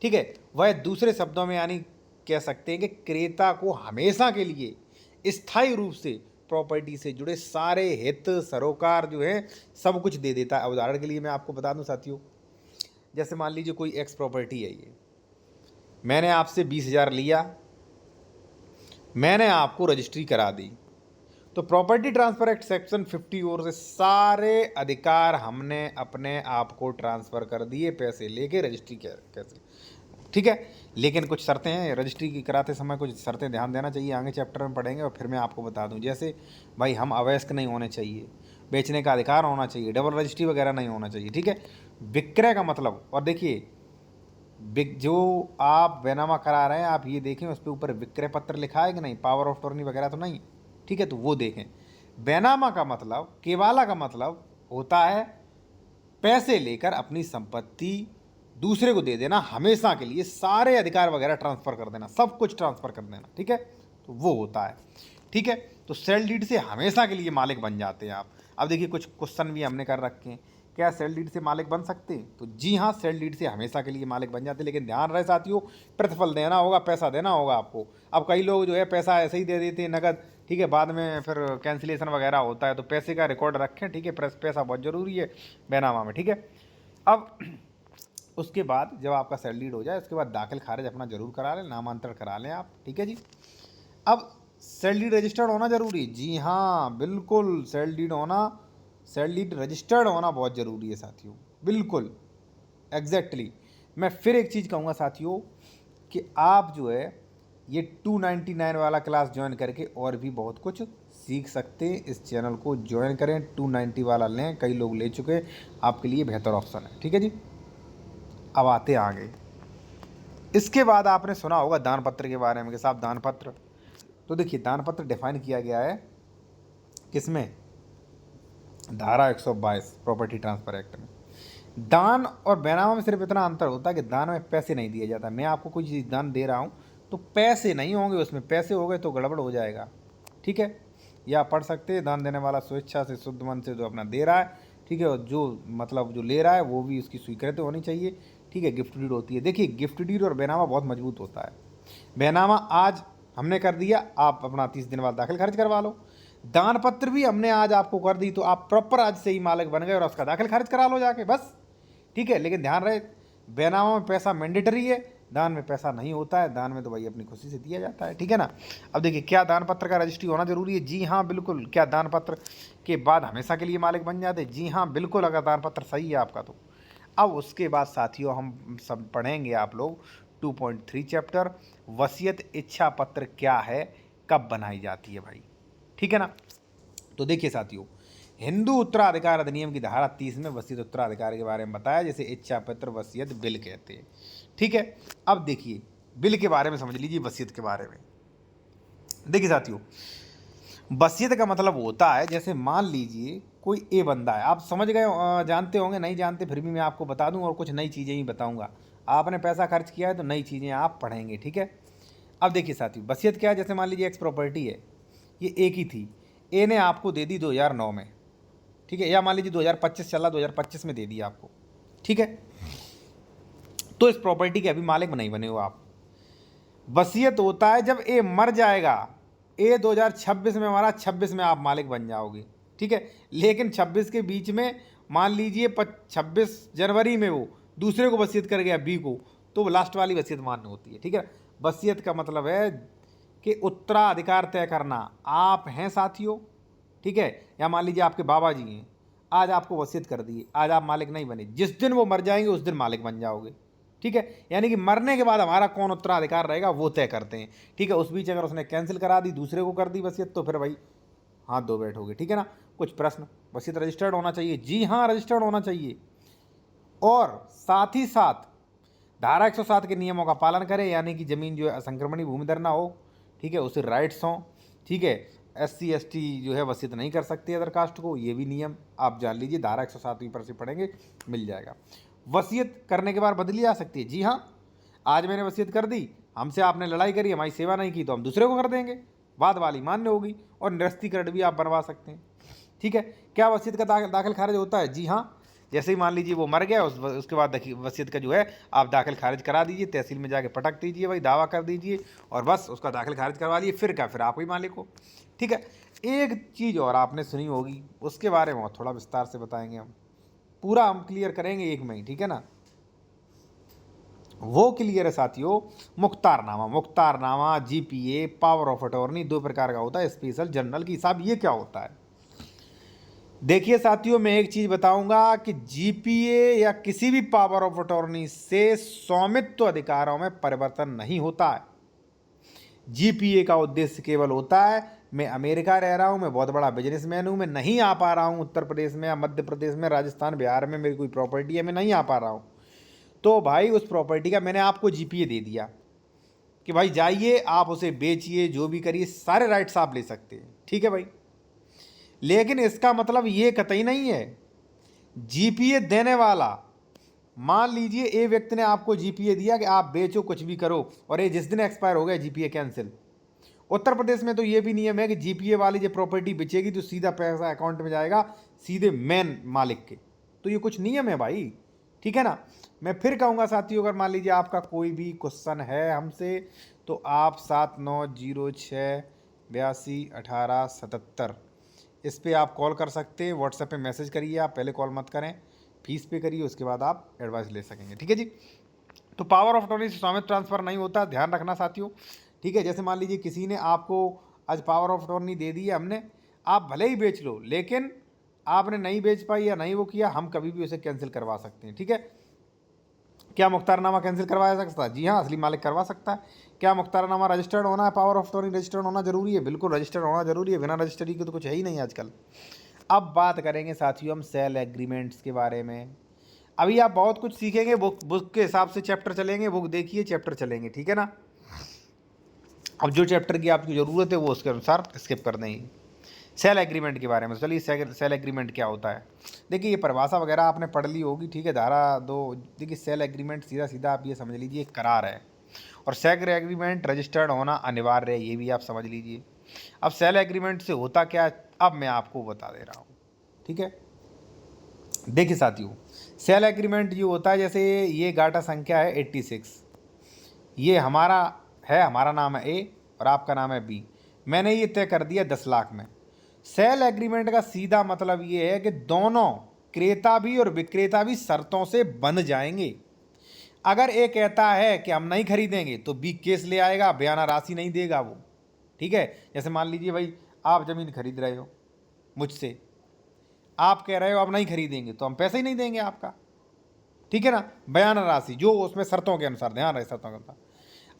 A: ठीक है। वह दूसरे शब्दों में यानी कह सकते हैं कि क्रेता को हमेशा के लिए स्थायी रूप से प्रॉपर्टी से जुड़े सारे हित सरोकार जो है सब कुछ दे देता है। उदाहरण के लिए मैं आपको बता दूं साथियों, जैसे मान लीजिए कोई एक्स प्रॉपर्टी है, ये मैंने आपसे 20,000 लिया, मैंने आपको रजिस्ट्री करा दी, तो प्रॉपर्टी ट्रांसफर एक्ट सेक्शन 50 ओर से सारे अधिकार हमने अपने आप को ट्रांसफ़र कर दिए, पैसे लेके रजिस्ट्री कैसे, ठीक है। लेकिन कुछ शर्तें हैं, रजिस्ट्री की कराते समय कुछ शर्तें ध्यान देना चाहिए, आगे चैप्टर में पढ़ेंगे और फिर मैं आपको बता दूं। जैसे भाई हम अवयस्क नहीं होने चाहिए, बेचने का अधिकार होना चाहिए, डबल रजिस्ट्री वगैरह नहीं होना चाहिए, ठीक है। विक्रय का मतलब, और देखिए जो आप बैनामा करा रहे हैं आप ये देखें उस पर ऊपर विक्रय पत्र लिखा है कि नहीं, पावर ऑफ टर्नी वगैरह तो नहीं, ठीक है, तो वो देखें। बैनामा का मतलब, केवाला का मतलब होता है पैसे लेकर अपनी संपत्ति दूसरे को दे देना, हमेशा के लिए सारे अधिकार वगैरह ट्रांसफ़र कर देना, सब कुछ ट्रांसफ़र कर देना, ठीक है, तो वो होता है, ठीक है। तो सेल डीड से हमेशा के लिए मालिक बन जाते हैं आप। अब देखिए कुछ क्वेश्चन भी हमने कर रखे हैं, क्या सेल डीड से मालिक बन सकते हैं, तो जी हाँ, सेल डीड से हमेशा के लिए मालिक बन जाते हैं। लेकिन ध्यान रहे साथियों, प्रतिफल देना होगा, पैसा देना होगा आपको। अब कई लोग जो है पैसा ऐसे ही दे देते हैं नकद, ठीक है, बाद में फिर कैंसिलेशन वगैरह होता है, तो पैसे का रिकॉर्ड रखें, ठीक है, पैसा बहुत ज़रूरी है बैनामा में, ठीक है। अब उसके बाद जब आपका सेल डीड हो जाए उसके बाद दाखिल खारिज अपना जरूर करा लें, नामांतरण करा लें आप, ठीक है जी। अब सेल डीड रजिस्टर्ड होना जरूरी है, जी हाँ बिल्कुल, सेल डीड रजिस्टर्ड होना बहुत ज़रूरी है साथियों, बिल्कुल एग्जैक्टली। मैं फिर एक चीज़ कहूँगा साथियों कि आप जो है ये 299 वाला क्लास ज्वाइन करके और भी बहुत कुछ सीख सकते हैं। इस चैनल को ज्वाइन करें, 290 वाला लें, कई लोग ले चुके हैं, आपके लिए बेहतर ऑप्शन है, ठीक है जी। अब आते आगे, इसके बाद आपने सुना होगा दान पत्र के बारे में कि साहब दान पत्र, तो देखिए दान पत्र डिफाइन किया गया है किसमें, धारा 122 प्रॉपर्टी ट्रांसफर एक्ट में। दान और बैनामा में सिर्फ इतना अंतर होता है कि दान में पैसे नहीं दिया जाता। मैं आपको कोई चीज़ दान दे रहा हूँ तो पैसे नहीं होंगे उसमें, पैसे हो गए तो गड़बड़ हो जाएगा, ठीक है। या पढ़ सकते हैं, दान देने वाला स्वेच्छा से शुद्ध मन से जो अपना दे रहा है, ठीक है, और जो मतलब जो ले रहा है वो भी उसकी स्वीकृति होनी चाहिए, ठीक है। गिफ्ट डीड होती है, देखिए गिफ्ट डीड और बैनामा बहुत मजबूत होता है। बैनामा आज हमने कर दिया, आप अपना 30 दिन बाद दाखिल खारिज करवा लो। दान पत्र भी हमने आज आपको कर दी तो आप प्रॉपर आज से ही मालिक बन गए और उसका दाखिल खारिज करा लो जाके, बस, ठीक है। लेकिन ध्यान रहे बैनामा में पैसा मैंडेटरी है, दान में पैसा नहीं होता है, दान में तो भाई अपनी खुशी से दिया जाता है, ठीक है ना। अब देखिए, क्या दान पत्र का रजिस्ट्री होना जरूरी है? जी हाँ बिल्कुल। क्या दान पत्र के बाद हमेशा के लिए मालिक बन जाते? जी हाँ बिल्कुल, अगर दान पत्र सही है आपका तो। अब उसके बाद साथियों हम सब पढ़ेंगे आप लोग 2.3 चैप्टर, वसीयत इच्छा पत्र क्या है, कब बनाई जाती है भाई, ठीक है ना। तो देखिए साथियों, हिंदू उत्तराधिकार अधिनियम की धारा 30 में वसीयत उत्तराधिकार के बारे में बताया, जैसे इच्छा पत्र वसीयत बिल कहते हैं, ठीक है। अब देखिए बिल के बारे में समझ लीजिए, वसीयत के बारे में। देखिए साथियों, वसीयत का मतलब होता है, जैसे मान लीजिए कोई ए बंदा है, आप समझ गए, जानते होंगे, नहीं जानते फिर भी मैं आपको बता दूं, और कुछ नई चीज़ें ही बताऊंगा। आपने पैसा खर्च किया है तो नई चीज़ें आप पढ़ेंगे, ठीक है। अब देखिए साथियों, वसीयत क्या है? जैसे मान लीजिए एक्स प्रॉपर्टी है, ये ए की थी, ए ने आपको दे दी 2009 में, ठीक है, या मान लीजिए 2025 चल रहा, 2025 में दे दी आपको, ठीक है। तो इस प्रॉपर्टी के अभी मालिक नहीं बने हो आप। वसीयत होता है जब ए मर जाएगा, ए 2026 में हमारा, 26 में आप मालिक बन जाओगे, ठीक है। लेकिन 26 के बीच में मान लीजिए 26 जनवरी में वो दूसरे को वसीयत कर गया, बी को, तो वो लास्ट वाली वसीयत मान्य होती है, ठीक है। वसीयत का मतलब है कि उत्तराधिकार तय करना। आप हैं साथियों, ठीक है, या मान लीजिए आपके बाबा जी हैं, आज आपको वसीयत कर दी, आज आप मालिक नहीं बने, जिस दिन वो मर जाएंगे उस दिन मालिक बन जाओगे, ठीक है। यानी कि मरने के बाद हमारा कौन उत्तराधिकार रहेगा वो तय करते हैं, ठीक है। उस बीच अगर उसने कैंसिल करा दी, दूसरे को कर दी वसीयत, तो फिर भाई हाथ धो बैठोगे, ठीक है ना। कुछ प्रश्न? वसीयत रजिस्टर्ड होना चाहिए? जी हाँ रजिस्टर्ड होना चाहिए, और साथ ही साथ धारा 107 के नियमों का पालन करें, यानी कि जमीन जो है असंक्रमणी भूमिधर ना हो, ठीक है, उसे राइट्स हों, ठीक है। SC ST जो है वसीयत नहीं कर सकते अदर कास्ट को, ये भी नियम आप जान लीजिए, धारा 107 पर से पढ़ेंगे, मिल जाएगा। वसीयत करने के बाद बदली जा सकती है? जी हाँ, आज मैंने वसीयत कर दी, हमसे आपने लड़ाई करी, हमारी सेवा नहीं की, तो हम दूसरे को कर देंगे, बाद वाली मान्य होगी, और निरस्तीकरण भी आप बनवा सकते हैं, ठीक है। क्या वसीयत का दाखिल खारिज होता है? जी हाँ, जैसे ही मान लीजिए वो मर गया, उसके बाद वसीयत का जो है आप दाखिल खारिज करा दीजिए, तहसील में जाके पटक दीजिए भाई, दावा कर दीजिए, और बस उसका दाखिल खारिज करवा लीजिए, फिर क्या, फिर आप ही मालिक हो, ठीक है। एक चीज़ और आपने सुनी होगी, उसके बारे में थोड़ा विस्तार से बताएंगे हम, पूरा हम क्लियर करेंगे एक में ही, ठीक है ना। वो क्लियर है साथियों, मुख्तारनामा। मुख्तारनामा, GPA, पावर ऑफ अटॉर्नी, दो प्रकार का होता है, स्पेशल जनरल की हिसाब। ये क्या होता है? देखिए साथियों, मैं एक चीज बताऊंगा कि GPA या किसी भी पावर ऑफ अटॉर्नी से स्वामित्व अधिकारों में परिवर्तन नहीं होता है। GPA का उद्देश्य केवल होता है, मैं अमेरिका रह रहा हूं, मैं बहुत बड़ा बिजनेसमैन हूं, मैं नहीं आ पा रहा हूं उत्तर प्रदेश में या मध्य प्रदेश में, राजस्थान, बिहार में मेरी कोई प्रॉपर्टी है, मैं नहीं आ पा रहा हूं, तो भाई उस प्रॉपर्टी का मैंने आपको GPA दे दिया कि भाई जाइए आप उसे बेचिए, जो भी करिए, सारे राइट्स आप ले सकते हैं, ठीक है भाई। लेकिन इसका मतलब ये कतई नहीं है GPA देने वाला, मान लीजिए ए व्यक्ति ने आपको GPA दिया कि आप बेचो, कुछ भी करो, और ये जिस दिन एक्सपायर हो गया GPA कैंसिल। उत्तर प्रदेश में तो ये भी नियम है कि GPA वाली जो प्रॉपर्टी बेचेगी तो सीधा पैसा अकाउंट में जाएगा सीधे मेन मालिक के, तो ये कुछ नियम है भाई, ठीक है ना। मैं फिर कहूँगा साथियों, अगर मान लीजिए आपका कोई भी क्वेश्चन है हमसे, तो आप 7906821877 इस पर आप कॉल कर सकते हैं, व्हाट्सएप पे मैसेज करिए, आप पहले कॉल मत करें, फीस पे करिए, उसके बाद आप एडवाइस ले सकेंगे, ठीक है जी। तो पावर ऑफ अटॉर्नी से स्वामित्व ट्रांसफर नहीं होता, ध्यान रखना साथियों, ठीक है। जैसे मान लीजिए किसी ने आपको आज पावर ऑफ अटॉर्नी दे दी है हमने, आप भले ही बेच लो, लेकिन आपने नहीं बेच पाई या नहीं वो किया, हम कभी भी उसे कैंसिल करवा सकते हैं, ठीक है। क्या मुख्तारनामा कैंसिल करवाया जा सकता है? जी हाँ, असली मालिक करवा सकता है। क्या मुख्तारनामा रजिस्टर्ड होना है? पावर ऑफ अटॉर्नी रजिस्टर्ड होना जरूरी है? बिल्कुल रजिस्टर्ड होना जरूरी है, बिना रजिस्ट्री के तो कुछ है ही नहीं आजकल। अब बात करेंगे साथियों हम सेल एग्रीमेंट्स के बारे में। अभी आप बहुत कुछ सीखेंगे, बुक के हिसाब से चैप्टर चलेंगे, बुक देखिए चैप्टर चलेंगे, ठीक है ना। अब जो चैप्टर की आपकी ज़रूरत है वो उसके अनुसार स्किप कर देंगे। सेल एग्रीमेंट के बारे में, चलिए सेल एग्रीमेंट क्या होता है। देखिए ये परिभाषा वगैरह आपने पढ़ ली होगी, ठीक है, धारा 2। देखिए सेल एग्रीमेंट सीधा सीधा आप ये समझ लीजिए करार है, और सेल एग्रीमेंट रजिस्टर्ड होना अनिवार्य है, ये भी आप समझ लीजिए। अब सेल एग्रीमेंट से होता क्या, अब मैं आपको बता दे रहा हूँ, ठीक है। देखिए साथियों, सेल एग्रीमेंट जो होता है, जैसे ये गाटा संख्या है 86, ये हमारा है, हमारा नाम है A और आपका नाम है B, मैंने ये तय कर दिया 10 लाख में। सेल एग्रीमेंट का सीधा मतलब ये है कि दोनों क्रेता भी और विक्रेता भी शर्तों से बन जाएंगे। अगर ए कहता है कि हम नहीं खरीदेंगे तो बी केस ले आएगा, बयाना राशि नहीं देगा वो। ठीक है, जैसे मान लीजिए भाई आप ज़मीन खरीद रहे हो मुझसे, आप कह रहे हो अब नहीं खरीदेंगे तो हम पैसे ही नहीं देंगे आपका। ठीक है ना, बयाना राशि जो उसमें शर्तों के अनुसार, ध्यान रहे शर्तों के अनुसार।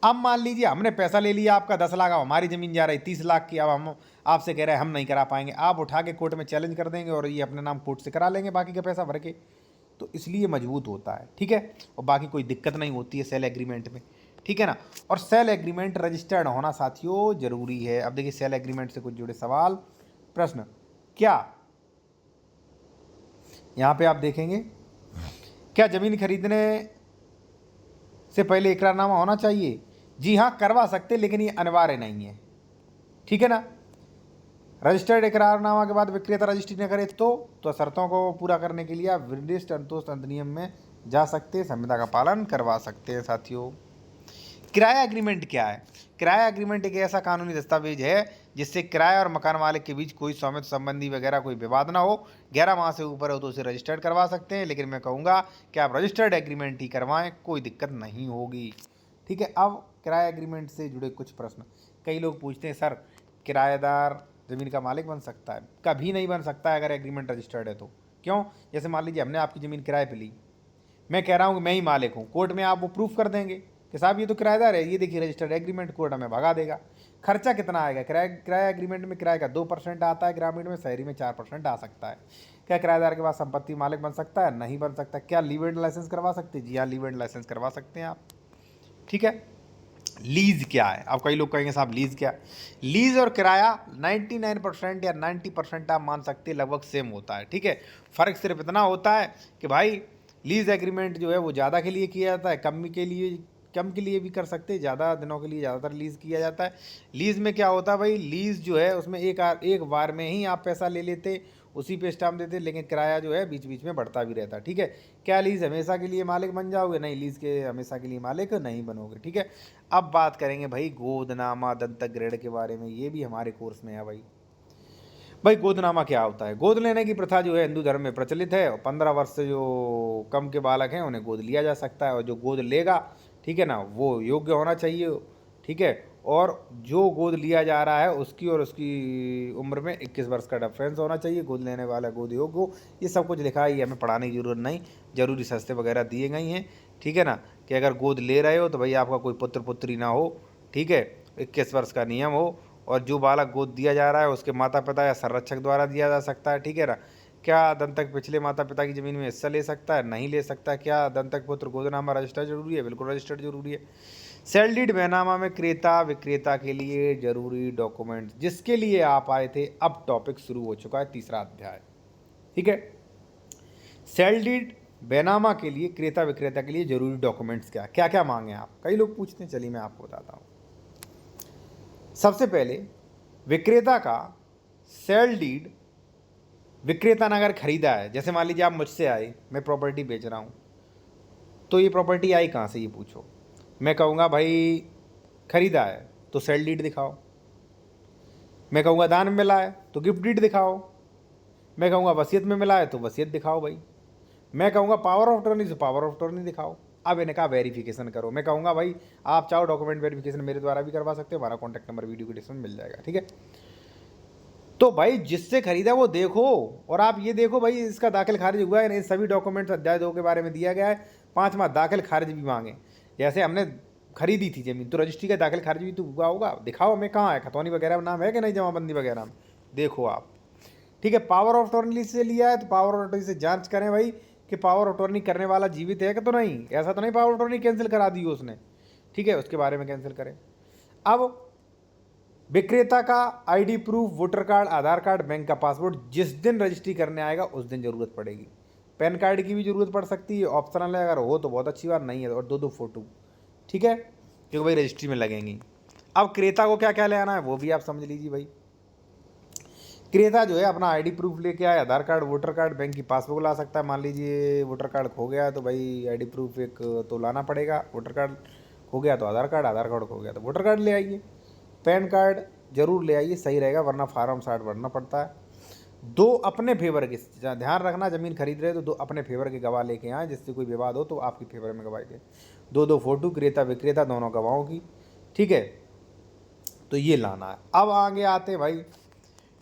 A: अब मान लीजिए हमने पैसा ले लिया आपका 10 लाख, अब हमारी ज़मीन जा रही 30 लाख की, अब हम आपसे कह रहे हैं हम नहीं करा पाएंगे, आप उठा के कोर्ट में चैलेंज कर देंगे और ये अपने नाम कोर्ट से करा लेंगे बाकी का पैसा भर के। तो इसलिए मजबूत होता है। ठीक है, और बाकी कोई दिक्कत नहीं होती है सेल एग्रीमेंट में। ठीक है ना, और सेल एग्रीमेंट रजिस्टर्ड होना साथियों जरूरी है। अब देखिए सेल एग्रीमेंट से कुछ जुड़े सवाल प्रश्न क्या, यहाँ पे आप देखेंगे, क्या ज़मीन खरीदने से पहले इकरारनामा होना चाहिए? जी हाँ, करवा सकते, लेकिन ये अनिवार्य नहीं है। ठीक है ना, रजिस्टर्ड इकरारनामा के बाद विक्रेता रजिस्ट्री न करे तो शर्तों को पूरा करने के लिए आप विशिष्ट अंतोष अधिनियम में जा सकते हैं, संविदा का पालन करवा सकते हैं साथियों। किराया एग्रीमेंट क्या है? किराया एग्रीमेंट एक ऐसा कानूनी दस्तावेज है जिससे किराया और मकान मालिक के बीच कोई स्वामित्व संबंधी वगैरह कोई विवाद ना हो। 11 माह से ऊपर हो तो उसे रजिस्टर्ड करवा सकते हैं, लेकिन मैं कहूँगा कि आप रजिस्टर्ड एग्रीमेंट ही करवाएं, कोई दिक्कत नहीं होगी। ठीक है, अब किराया एग्रीमेंट से जुड़े कुछ प्रश्न। कई लोग पूछते हैं सर किराएदार ज़मीन का मालिक बन सकता है? कभी नहीं बन सकता है अगर एग्रीमेंट रजिस्टर्ड है तो। क्यों? जैसे मान लीजिए हमने आपकी ज़मीन किराए पे ली, मैं कह रहा हूँ कि मैं ही मालिक हूँ, कोर्ट में आप वो प्रूफ कर देंगे कि साहब ये तो किराएदार है, ये देखिए रजिस्टर्ड एग्रीमेंट, कोर्ट हमें भगा देगा। खर्चा कितना आएगा? किराया एग्रीमेंट में किराए का 2% आता है, ग्रामीण में, शहरी में 4% आ सकता है। क्या किराएदार के पास संपत्ति मालिक बन सकता है? नहीं बन सकता। क्या लीव एंड लाइसेंस करवा सकते हैं? जी हाँ, लीव एंड लाइसेंस करवा सकते हैं आप। ठीक है, लीज क्या है? अब कई लोग कहेंगे साहब लीज क्या? लीज और किराया 99% या 90% आप मान सकते हैं लगभग सेम होता है। ठीक है, फ़र्क सिर्फ इतना होता है कि भाई लीज एग्रीमेंट जो है वो ज़्यादा के लिए किया जाता है, कम के लिए भी कर सकते हैं, ज़्यादा दिनों के लिए ज़्यादातर लीज़ किया जाता है। लीज़ में क्या होता है भाई, लीज़ जो है उसमें एक बार में ही आप पैसा ले लेते, उसी पे स्टाम्प देते, लेकिन किराया जो है बीच बीच में बढ़ता भी रहता है। ठीक है, क्या लीज़ हमेशा के लिए मालिक बन जाओगे? नहीं, लीज़ के हमेशा के लिए मालिक नहीं बनोगे। ठीक है, अब बात करेंगे भाई गोदनामा दंतक ग्रेड के बारे में, ये भी हमारे कोर्स में है भाई गोदनामा क्या होता है? गोद लेने की प्रथा जो है हिंदू धर्म में प्रचलित है, और 15 वर्ष से जो कम के बालक हैं उन्हें गोद लिया जा सकता है, और जो गोद लेगा, ठीक है ना, वो योग्य होना चाहिए। ठीक है, और जो गोद लिया जा रहा है उसकी और उसकी उम्र में 21 वर्ष का डिफरेंस होना चाहिए, गोद लेने वाला गोद योग्य हो। ये सब कुछ लिखा है, ये हमें पढ़ाने की जरूरत नहीं, जरूरी शर्तें वगैरह दिए गई हैं। ठीक है ना, कि अगर गोद ले रहे हो तो भाई आपका कोई पुत्र पुत्री ना हो। ठीक है, 21 वर्ष का नियम हो, और जो बालक गोद दिया जा रहा है उसके माता पिता या संरक्षक द्वारा दिया जा सकता है। ठीक है ना, क्या दंतक पिछले माता पिता की ज़मीन में हिस्सा ले सकता है? नहीं ले सकता। क्या दंतक पुत्र गोदनामा रजिस्टर जरूरी है? बिल्कुल रजिस्टर्ड जरूरी है। सेल डीड बैनामा में क्रेता विक्रेता के लिए जरूरी डॉक्यूमेंट, जिसके लिए आप आए थे, अब टॉपिक शुरू हो चुका है, तीसरा अध्याय। ठीक है, सेल डीड बैनामा के लिए क्रेता विक्रेता के लिए जरूरी डॉक्यूमेंट्स क्या क्या क्या मांगे आप? कई लोग पूछते हैं, चलिए मैं आपको बताता हूँ। सबसे पहले विक्रेता का सेल डीड विक्रेता ने अगर खरीदा है, जैसे मान लीजिए आप मुझसे आए, मैं प्रॉपर्टी बेच रहा हूँ, तो ये प्रॉपर्टी आई कहाँ से ये पूछो, मैं कहूँगा भाई खरीदा है तो सेल डीड दिखाओ, मैं कहूँगा दान में मिला है तो गिफ्ट डीड दिखाओ, मैं कहूँगा वसीयत में मिला है तो वसीयत दिखाओ भाई, मैं कहूँगा पावर ऑफ टर्नी तो पावर ऑफ टर्नी दिखाओ। अब इन्हें कहा वेरिफिकेशन करो, मैं कहूँगा भाई आप चाहो डॉक्यूमेंट वेरिफिकेशन मेरे द्वारा भी करवा सकते हो, हमारा कॉन्टैक्ट नंबर वीडियो के डिस्क्रिप्शन में मिल जाएगा। ठीक है, तो भाई जिससे खरीदा वो देखो, और आप ये देखो भाई इसका दाखिल खारिज हुआ है नहीं, सभी डॉक्यूमेंट्स अध्याय 2 के बारे में दिया गया है। 5वां दाखिल खारिज भी मांगे, जैसे हमने खरीदी थी जमीन तो रजिस्ट्री का दाखिल खारिज भी तो हुआ होगा, दिखाओ हमें कहाँ है, खतौनी वगैरह में नाम है कि नहीं, जमाबंदी वगैरह में देखो आप। ठीक है, पावर ऑफ अटॉर्नी से लिया है तो पावर ऑफ अटॉर्नी से जांच करें भाई कि पावर ऑफ अटॉर्नी करने वाला जीवित है कि तो नहीं, ऐसा तो नहीं पावर ऑफ अटॉर्नी कैंसिल करा दी हो उसने। ठीक है, उसके बारे में कैंसिल करें। अब विक्रेता का आईडी प्रूफ, वोटर कार्ड, आधार कार्ड, बैंक का पासपोर्ट, जिस दिन रजिस्ट्री करने आएगा उस दिन जरूरत पड़ेगी। पैन कार्ड की भी जरूरत पड़ सकती है, ऑप्शनल है, अगर हो तो बहुत अच्छी बात, नहीं है और 2 फोटो। ठीक है, क्योंकि भाई रजिस्ट्री में लगेंगी। अब क्रेता को क्या क्या ले आना है वो भी आप समझ लीजिए भाई। क्रेता जो है अपना आईडी प्रूफ लेके आए, आधार कार्ड, वोटर कार्ड, बैंक की पासबुक ला सकता है। मान लीजिए वोटर कार्ड खो गया तो भाई आईडी प्रूफ एक तो लाना पड़ेगा, वोटर कार्ड खो गया तो आधार कार्ड खो गया तो वोटर कार्ड ले आइए, पैन कार्ड जरूर ले आइए, सही रहेगा, वरना फार्म 60 भरना पड़ता है। दो अपने फेवर के, ध्यान रखना जमीन खरीद रहे तो दो अपने फेवर के गवाह लेके आए, जिससे कोई विवाद हो तो आपकी फेवर में गवाही दे। दो फोटो क्रेता विक्रेता दोनों गवाहों की, ठीक है। तो ये लाना है। अब आगे आते भाई,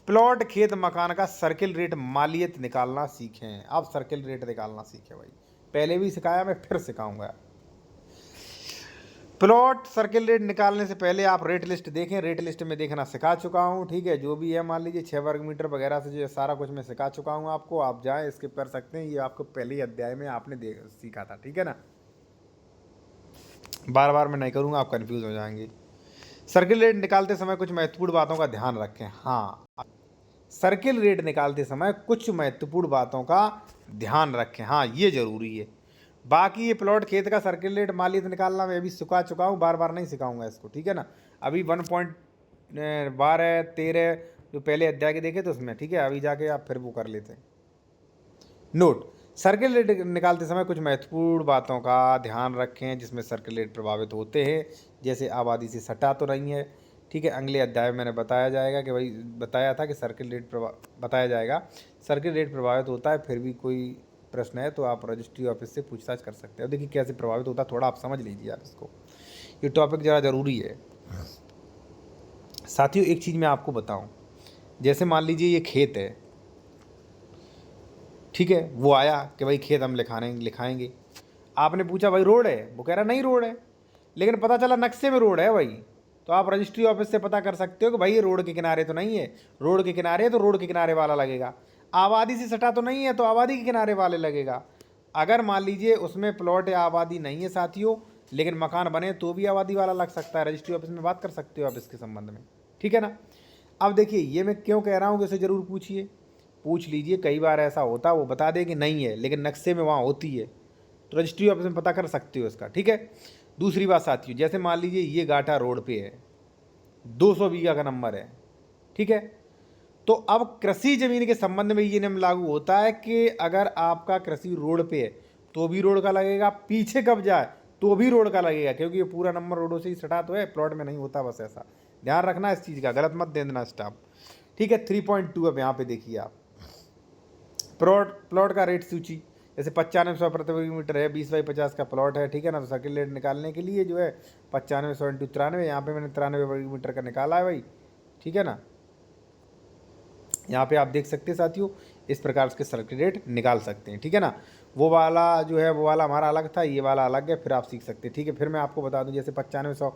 A: प्लॉट खेत मकान का सर्किल रेट मालियत निकालना सीखें। अब सर्किल रेट निकालना सीखें भाई, पहले भी सिखाया, मैं फिर सिखाऊंगा। प्लॉट सर्किल रेट निकालने से पहले आप रेट लिस्ट देखें, रेट लिस्ट में देखना सिखा चुका हूँ, ठीक है। जो भी है मान लीजिए 6 वर्ग मीटर वगैरह से जो सारा कुछ मैं सिखा चुका हूँ आपको, आप जाएं स्किप कर सकते हैं, ये आपको पहले ही अध्याय में आपने सीखा था, ठीक है ना। बार बार मैं नहीं करूँगा, आप कन्फ्यूज हो जाएंगे। सर्किल रेट निकालते समय कुछ महत्वपूर्ण बातों का ध्यान रखें। हाँ, सर्किल रेट निकालते समय कुछ महत्वपूर्ण बातों का ध्यान रखें, हाँ ये जरूरी है। बाकी ये प्लॉट खेत का सर्किल रेट मालियत निकालना मैं अभी सिखा चुका हूँ, बार बार नहीं सिखाऊंगा इसको, ठीक है ना। अभी 1.12 13 जो पहले अध्याय के देखे तो उसमें, ठीक है। अभी जाके आप फिर वो कर लेते हैं। नोट, सर्किल रेट निकालते समय कुछ महत्वपूर्ण बातों का ध्यान रखें जिसमें सर्किल रेट प्रभावित होते हैं, जैसे आबादी से सटा तो नहीं है, ठीक है। अगले अध्याय में मैंने बताया जाएगा कि भाई बताया था कि सर्किल रेट बताया जाएगा, सर्किल रेट प्रभावित होता है। फिर भी कोई प्रश्न है तो आप रजिस्ट्री ऑफिस से पूछताछ कर सकते हैं। देखिए कैसे प्रभावित होता है, थोड़ा आप समझ लीजिए आप इसको, ये टॉपिक ज़रा ज़रूरी है। साथियों एक चीज़ मैं आपको बताऊं, जैसे मान लीजिए ये खेत है, ठीक है। वो आया कि भाई खेत हम लिखाएंगे, आपने पूछा भाई रोड है, वो कह रहा नहीं रोड है, लेकिन पता चला नक्शे में रोड है भाई, तो आप रजिस्ट्री ऑफिस से पता कर सकते हो कि भाई ये रोड के किनारे तो नहीं है, रोड के किनारे है तो रोड के किनारे वाला लगेगा, आबादी से सटा तो नहीं है तो आबादी के किनारे वाले लगेगा। अगर मान लीजिए उसमें प्लॉट या आबादी नहीं है साथियों, लेकिन मकान बने तो भी आबादी वाला लग सकता है, रजिस्ट्री ऑफिस में बात कर सकते हो आप इसके संबंध में, ठीक है ना। अब देखिए ये मैं क्यों कह रहा हूँ कि इसे ज़रूर पूछिए, पूछ लीजिए, कई बार ऐसा होता है वो बता दे कि नहीं है लेकिन नक्शे में वहाँ होती है, तो रजिस्ट्री ऑफिस में पता कर सकते हो इसका, ठीक है। दूसरी बात साथियों, जैसे मान लीजिए ये गाटा रोड पे है, 200 बीघा का नंबर है, ठीक है। तो अब कृषि जमीन के संबंध में ये नियम लागू होता है कि अगर आपका कृषि रोड पे है तो भी रोड का लगेगा, पीछे कब्जा है तो भी रोड का लगेगा, क्योंकि ये पूरा नंबर रोडों से ही सटा तो है, प्लॉट में नहीं होता, बस ऐसा ध्यान रखना इस चीज़ का, गलत मत दे देना स्टाफ, ठीक है। 3.2 अब यहाँ पे देखिए आप, प्लॉट का रेट सूची, जैसे 9500 प्रति वर्ग मीटर है, 20/50 का प्लॉट है, ठीक है ना। तो सर्किल रेट निकालने के लिए जो है 9500 × 93, यहाँ पे मैंने 93 वर्ग मीटर का निकाला है भाई, ठीक है ना। यहाँ पे आप देख सकते हैं साथियों, इस प्रकार के सर्किल रेट निकाल सकते हैं, ठीक है ना। वो वाला जो है वो वाला हमारा अलग था, ये वाला अलग है, फिर आप सीख सकते हैं, ठीक है। फिर मैं आपको बता दूं, जैसे 9500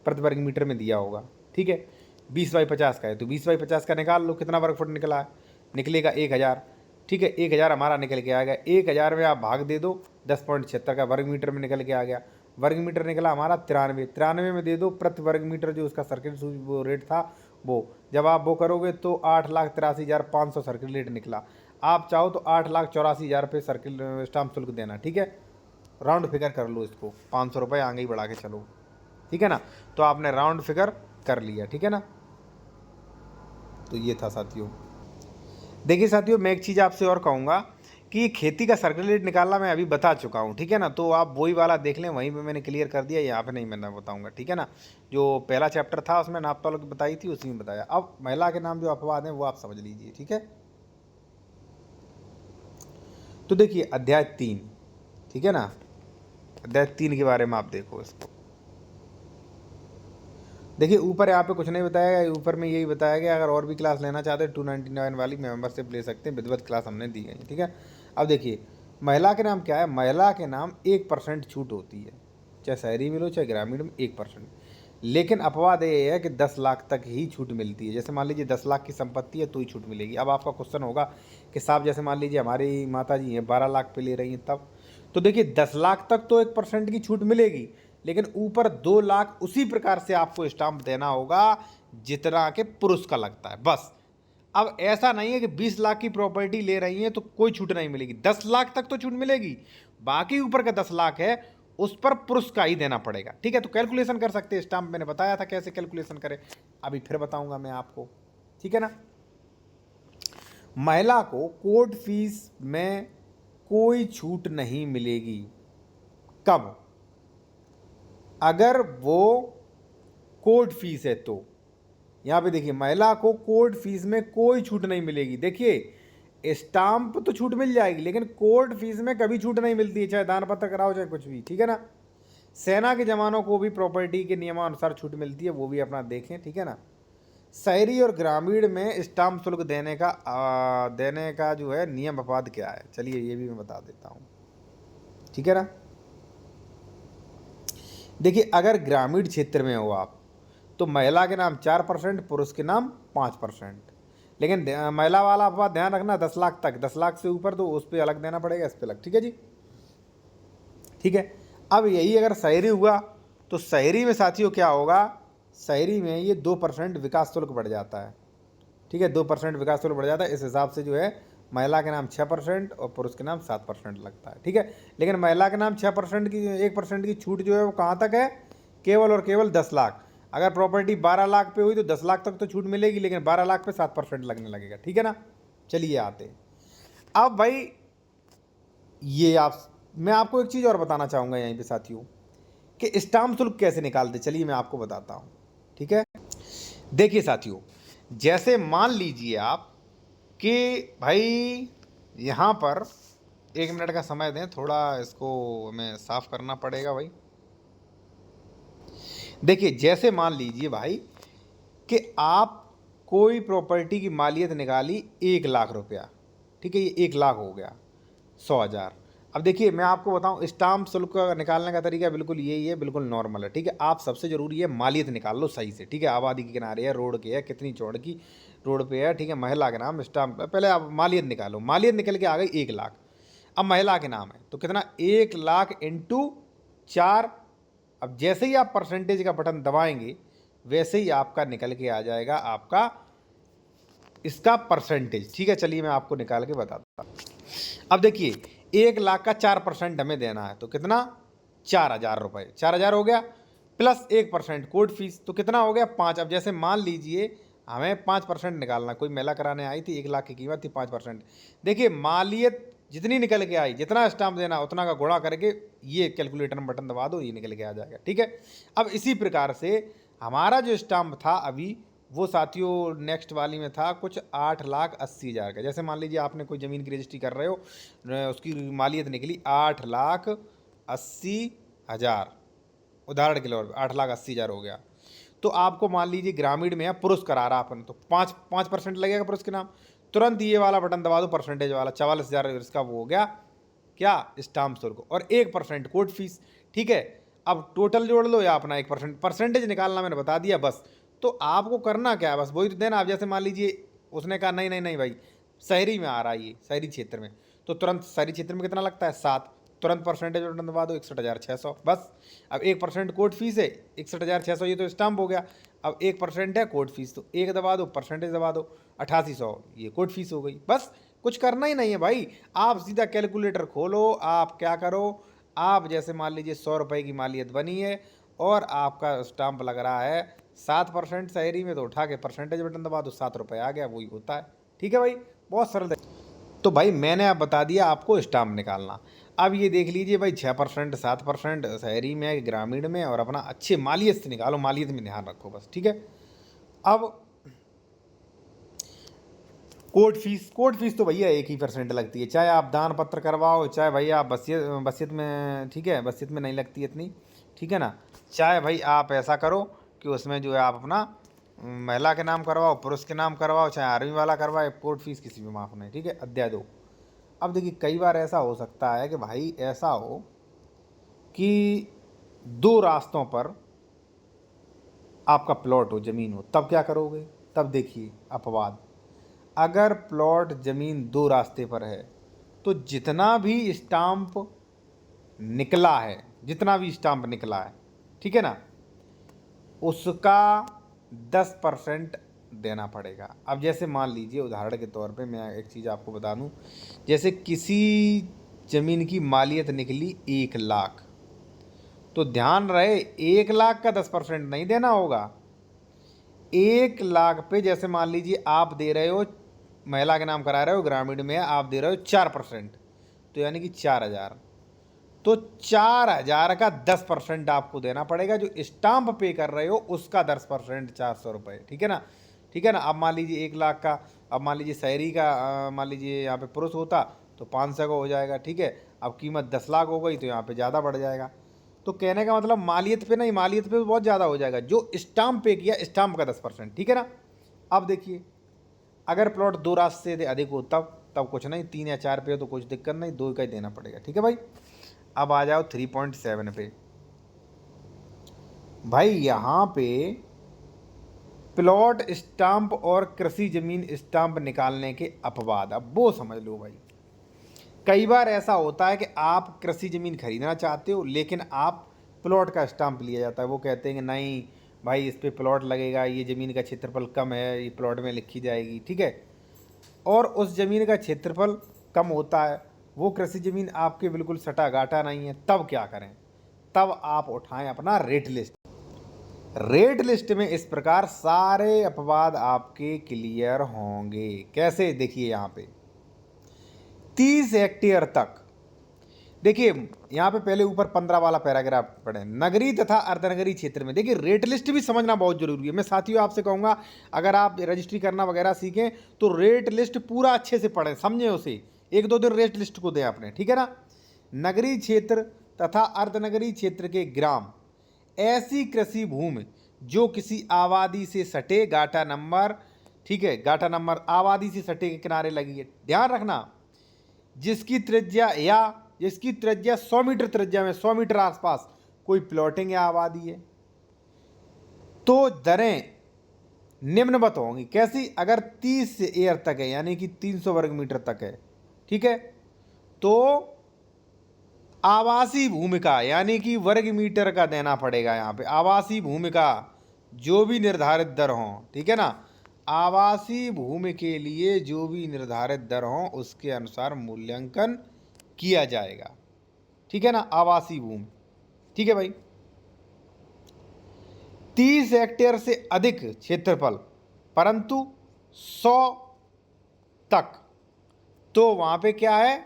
A: प्रति वर्ग मीटर में दिया होगा, ठीक है, 20/50 का है, तो 20/50 का निकाल लो, कितना वर्ग फुट निकला है, निकलेगा 1000, ठीक है। 1000 हमारा निकल के आ गया, 1000 में आप भाग दे दो 10.76 का, वर्ग मीटर में निकल के आ गया, वर्ग मीटर निकला हमारा 93 में दे दो प्रति वर्ग मीटर, जो उसका सर्किल वो रेट था वो, जब आप वो करोगे तो 8,83,500 सर्किल रेट निकला। आप चाहो तो 8,84,000 पे सर्किल स्टाम्प शुल्क देना, ठीक है। राउंड फिगर कर लो इसको, 500 रुपये आगे ही बढ़ा के चलो, ठीक है ना। तो आपने राउंड फिगर कर लिया, ठीक है ना। तो ये था साथियों। देखिए साथियों मैं एक चीज़ आपसे और कहूँगा कि ये खेती का सर्किल रेट निकालना मैं अभी बता चुका हूँ, ठीक है ना। तो आप वही वाला देख लें, वहीं पे मैंने क्लियर कर दिया, यहाँ पे नहीं मैंने बताऊँगा, ठीक है ना। जो पहला चैप्टर था उसमें नाप तौल की बताई थी, उसी में बताया। अब महिला के नाम जो अपवाद हैं वो आप समझ लीजिए, ठीक है। तो देखिए अध्याय 3, ठीक है ना, अध्याय 3 के बारे में आप देखो इसको। देखिए ऊपर यहाँ पे कुछ नहीं बताया गया, ऊपर में यही बताया गया अगर और भी क्लास लेना चाहते हैं 299 वाली मेंबरशिप ले सकते हैं, विधिवत क्लास हमने दी गई, ठीक है। अब देखिए महिला के नाम क्या है, महिला के नाम 1% छूट होती है, चाहे शहरी में लो चाहे ग्रामीण में 1%, लेकिन अपवाद ये है कि 10 लाख तक ही छूट मिलती है। जैसे मान लीजिए 10 लाख की संपत्ति है तो ही छूट मिलेगी। अब आपका क्वेश्चन होगा कि साहब जैसे मान लीजिए हमारी माता जी हैं 12 लाख पे ले रही हैं तब, तो देखिए 10 लाख तक तो 1% की छूट मिलेगी, लेकिन ऊपर 2 लाख उसी प्रकार से आपको स्टाम्प देना होगा जितना के पुरुष का लगता है, बस। अब ऐसा नहीं है कि 20 लाख की प्रॉपर्टी ले रही है तो कोई छूट नहीं मिलेगी, 10 लाख तक तो छूट मिलेगी, बाकी ऊपर का 10 लाख है उस पर पुरुष का ही देना पड़ेगा, ठीक है। तो कैलकुलेशन कर सकते हैं, स्टाम्प मैंने बताया था कैसे कैलकुलेशन करें, अभी फिर बताऊंगा मैं आपको, ठीक है ना। महिला को कोर्ट फीस में कोई छूट नहीं मिलेगी, कब, अगर वो कोर्ट फीस है तो, यहाँ पे देखिए महिला को कोर्ट फीस में कोई छूट नहीं मिलेगी। देखिए स्टाम्प तो छूट मिल जाएगी, लेकिन कोर्ट फीस में कभी छूट नहीं मिलती है, चाहे दान पत्र कराओ चाहे कुछ भी, ठीक है ना। सेना के जवानों को भी प्रॉपर्टी के नियमानुसार छूट मिलती है, वो भी अपना देखें, ठीक है ना। शहरी और ग्रामीण में स्टाम्प शुल्क देने का जो है नियम अपवाद क्या है, चलिए ये भी मैं बता देता हूँ, ठीक है ना। देखिए अगर ग्रामीण क्षेत्र में हो आप तो महिला के नाम 4%, पुरुष के नाम 5%। लेकिन महिला वाला अपवाद ध्यान रखना 10 लाख तक, 10 लाख से ऊपर तो उस पर अलग देना पड़ेगा, इस पर अलग, ठीक है जी, ठीक है। अब यही अगर शहरी हुआ तो शहरी में साथियों क्या होगा, शहरी में ये 2% विकास शुल्क बढ़ जाता है, ठीक है, 2% विकास शुल्क बढ़ जाता है। इस हिसाब से जो है महिला के नाम 6% और पुरुष के नाम 7% लगता है, ठीक है। लेकिन महिला के नाम 6% की 1% की छूट जो है वो कहाँ तक है, केवल और केवल 10 लाख। अगर प्रॉपर्टी 12 लाख पे हुई तो 10 लाख तक तो छूट मिलेगी, लेकिन 12 लाख पे 7% लगने लगेगा, ठीक है ना। चलिए आते अब भाई ये मैं आपको एक चीज़ और बताना चाहूँगा यहीं पे साथियों कि स्टाम्प शुल्क कैसे निकालते, चलिए मैं आपको बताता हूँ, ठीक है। देखिए साथियों, जैसे मान लीजिए आप कि भाई यहाँ पर 1 मिनट का समय दें, थोड़ा इसको हमें साफ करना पड़ेगा भाई। देखिए जैसे मान लीजिए भाई कि आप कोई प्रॉपर्टी की मालियत निकाली 1 लाख रुपया, ठीक है, ये 1 लाख हो गया 100,000। अब देखिए मैं आपको बताऊं स्टाम्प शुल्क का निकालने का तरीका बिल्कुल यही है, बिल्कुल नॉर्मल है, ठीक है। आप सबसे ज़रूरी है मालियत निकाल लो सही से, ठीक है। आबादी के किनारे है, रोड के है, कितनी चौड़ की रोड पे है, ठीक है, महिला के नाम स्टाम्प, पहले आप मालियत निकालो, मालियत निकल के आ गई 1 लाख। अब महिला के नाम है तो कितना, 1 लाख इंटू 4। अब जैसे ही आप परसेंटेज का बटन दबाएंगे वैसे ही आपका निकल के आ जाएगा आपका इसका परसेंटेज, ठीक है। चलिए मैं आपको निकाल के बताता हूँ। अब देखिए 1 लाख का 4% हमें देना है तो कितना, 4,000 रुपये, 4,000 हो गया, प्लस 1% कोर्ट फीस तो कितना हो गया 5। अब जैसे मान लीजिए हमें 5% निकालना, कोई मेला कराने आई थी, 1 लाख की कीमत थी, 5%। देखिए मालियत जितनी निकल के आई, जितना स्टाम्प देना उतना का गुणा करके ये कैलकुलेटर में बटन दबा दो, ये निकल के आ जाएगा, ठीक है। अब इसी प्रकार से हमारा जो स्टाम्प था अभी वो साथियों नेक्स्ट वाली में था कुछ 8,80,000 का। जैसे मान लीजिए आपने कोई ज़मीन की रजिस्ट्री कर रहे हो, उसकी मालियत निकली 8,80,000, उदाहरण के लिए 8,80,000 हो गया। तो आपको मान लीजिए ग्रामीण में है, पुरुष करा रहा अपन, तो 5% लगेगा पुरुष के नाम, तुरंत ये वाला बटन दबा दो परसेंटेज वाला, 44,000 इसका वो हो गया क्या, स्टाम्प शुल्क, और 1% कोर्ट फीस, ठीक है। अब टोटल जोड़ लो या अपना 1% परसेंटेज निकालना मैंने बता दिया बस। तो आपको करना क्या है, बस वही तो देना। आप जैसे मान लीजिए उसने कहा नहीं नहीं नहीं भाई शहरी में आ रहा है ये, शहरी क्षेत्र में, तो तुरंत शहरी क्षेत्र में कितना लगता है 7, तुरंत परसेंटेज बटन दबा दो 61,600 बस। अब 1% कोर्ट फीस है, 61,600 ये तो स्टाम्प हो गया। अब 1% है कोर्ट फीस, तो 1 दबा दो, परसेंटेज दबा दो, 8800 ये कोर्ट फीस हो गई, बस। कुछ करना ही नहीं है भाई, आप सीधा कैलकुलेटर खोलो, आप क्या करो, आप जैसे मान लीजिए 100 रुपये की मालियत बनी है और आपका स्टाम्प लग रहा है 7% शहरी में, तो उठा के परसेंटेज बटन दबा दो, 7 रुपये आ गया, वही होता है, ठीक है भाई, बहुत सरल। तो भाई मैंने आप बता दिया आपको स्टाम्प निकालना। अब ये देख लीजिए भाई 6%, 7% शहरी में, ग्रामीण में, और अपना अच्छे मालियत से निकालो, मालियत में ध्यान रखो बस, ठीक है। अब कोर्ट फीस तो भैया 1% लगती है, चाहे आप दान पत्र करवाओ, चाहे भैया आप बसियत में, ठीक है, बसियत में नहीं लगती इतनी, ठीक है ना। चाहे भाई आप ऐसा करो कि उसमें जो है आप अपना महिला के नाम करवाओ, पुरुष के नाम करवाओ, चाहे आर्मी वाला करवाए, कोर्ट फीस किसी भी माफ़ नहीं, ठीक है, अध्याय 2। अब देखिए कई बार ऐसा हो सकता है कि भाई ऐसा हो कि 2 रास्तों पर आपका प्लॉट हो, ज़मीन हो, तब क्या करोगे। तब देखिए अपवाद, अगर प्लॉट ज़मीन 2 रास्ते पर है तो जितना भी स्टाम्प निकला है, जितना भी स्टाम्प निकला है, ठीक है ना, उसका 10% देना पड़ेगा। अब जैसे मान लीजिए उदाहरण के तौर पे मैं एक चीज़ आपको बता दूं, जैसे किसी ज़मीन की मालियत निकली 1 लाख, तो ध्यान रहे 1 लाख का 10% नहीं देना होगा। 1 लाख पे जैसे मान लीजिए आप दे रहे हो, महिला के नाम करा रहे हो, ग्रामीण में आप दे रहे हो 4%, तो यानी कि 4,000, तो 4,000 का 10% आपको देना पड़ेगा। जो स्टाम्प पे कर रहे हो उसका 10% 400 रुपये, ठीक है ना। ठीक है ना। अब मान लीजिए 1 लाख का, अब मान लीजिए शहरी का मान लीजिए यहाँ पे पुरुष होता तो 500 का हो जाएगा, ठीक है। अब कीमत 10 लाख हो गई तो यहाँ पे ज़्यादा बढ़ जाएगा। तो कहने का मतलब मालियत पे नहीं, मालियत पे बहुत ज़्यादा हो जाएगा। जो स्टाम्प पे किया स्टाम्प का 10%, ठीक है ना। अब देखिए अगर प्लॉट 2 रास्ते से अधिक हो तब कुछ नहीं, 3 या 4 पे हो तो कुछ दिक्कत नहीं, 2 का ही देना पड़ेगा, ठीक है भाई। अब आ जाओ 3.7 पे। भाई यहाँ पे प्लॉट स्टाम्प और कृषि जमीन स्टाम्प निकालने के अपवाद, अब वो समझ लो भाई। कई बार ऐसा होता है कि आप कृषि जमीन खरीदना चाहते हो लेकिन आप प्लॉट का स्टाम्प लिया जाता है। वो कहते हैं कि नहीं भाई इस पे प्लॉट लगेगा, ये ज़मीन का क्षेत्रफल कम है, ये प्लॉट में लिखी जाएगी, ठीक है। और उस ज़मीन का क्षेत्रफल कम होता है, वो कृषि ज़मीन आपके बिल्कुल सटा गाटा नहीं है, तब क्या करें? तब आप उठाएं अपना रेट लिस्ट। रेट लिस्ट में इस प्रकार सारे अपवाद आपके क्लियर होंगे। कैसे? देखिए यहाँ पे 30 हेक्टेयर तक, देखिए यहाँ पे पहले ऊपर 15 वाला पैराग्राफ पढ़े, नगरीय तथा अर्धनगरीय क्षेत्र में। देखिए रेट लिस्ट भी समझना बहुत जरूरी है। मैं साथियों आपसे कहूँगा अगर आप रजिस्ट्री करना वगैरह सीखें तो रेट लिस्ट पूरा अच्छे से पढ़ें, समझें उसे, 1-2 दिन रेट लिस्ट को दें आपने, ठीक है ना। नगरीय क्षेत्र तथा अर्धनगरीय क्षेत्र के ग्राम ऐसी कृषि भूमि जो किसी आबादी से सटे, गाटा नंबर, ठीक है, गाटा नंबर आबादी से सटे के किनारे लगी है, ध्यान रखना, जिसकी त्रिज्या 100 मीटर त्रिज्या में 100 मीटर आसपास कोई प्लॉटिंग या आबादी है, तो दरें निम्नवत होंगी। कैसी? अगर 30 एयर तक है यानी कि 300 वर्ग मीटर तक है, ठीक है, तो आवासीय भूमि का यानी कि वर्ग मीटर का देना पड़ेगा। यहाँ पे आवासीय भूमि का जो भी निर्धारित दर हो, ठीक है ना, आवासीय भूमि के लिए जो भी निर्धारित दर हो उसके अनुसार मूल्यांकन किया जाएगा, ठीक है ना। आवासीय भूमि, ठीक है भाई। 30 हेक्टेयर से अधिक क्षेत्रफल परंतु 100 तक, तो वहां पे क्या है,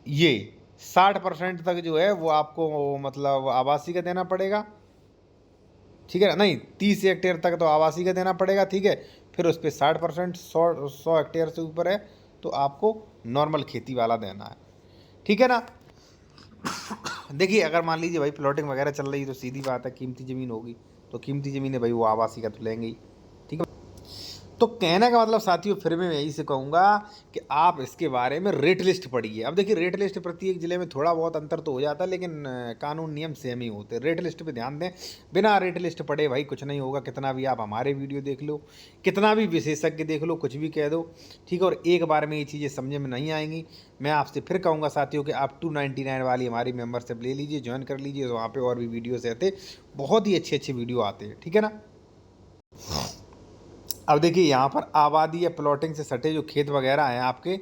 A: ये 60% तक जो है वो आपको मतलब आवासीय का देना पड़ेगा, ठीक है ना। नहीं, 30 हेक्टेयर तक तो आवासीय का देना पड़ेगा, ठीक है। फिर उस पर 60%, 100 हेक्टेयर से ऊपर है तो आपको नॉर्मल खेती वाला देना है, ठीक है ना। देखिए अगर मान लीजिए भाई प्लॉटिंग वगैरह चल रही है तो सीधी बात है कीमती ज़मीन होगी, तो कीमती ज़मीन है भाई वो आवासीय का तो लेंगे ही, ठीक है। तो कहने का मतलब साथियों फिर भी मैं यही से कहूँगा कि आप इसके बारे में रेट लिस्ट पढ़िए। अब देखिए रेट लिस्ट प्रत्येक ज़िले में थोड़ा बहुत अंतर तो हो जाता है लेकिन कानून नियम सेम ही होते हैं। रेट लिस्ट पे ध्यान दें, बिना रेट लिस्ट पढ़े भाई कुछ नहीं होगा। कितना भी आप हमारे वीडियो देख लो, कितना भी विशेषज्ञ देख लो, कुछ भी कह दो, ठीक है, और एक बार में ये चीज़ें समझ में नहीं आएंगी। मैं आपसे फिर कहूँगा साथियों कि आप 299 वाली हमारी मेम्बरशिप ले लीजिए, ज्वाइन कर लीजिए, तो वहाँ पर और भी वीडियोज़ रहते, बहुत ही अच्छे अच्छे वीडियो आते हैं, ठीक है ना। अब देखिए यहाँ पर आबादी या प्लॉटिंग से सटे जो खेत वगैरह हैं आपके,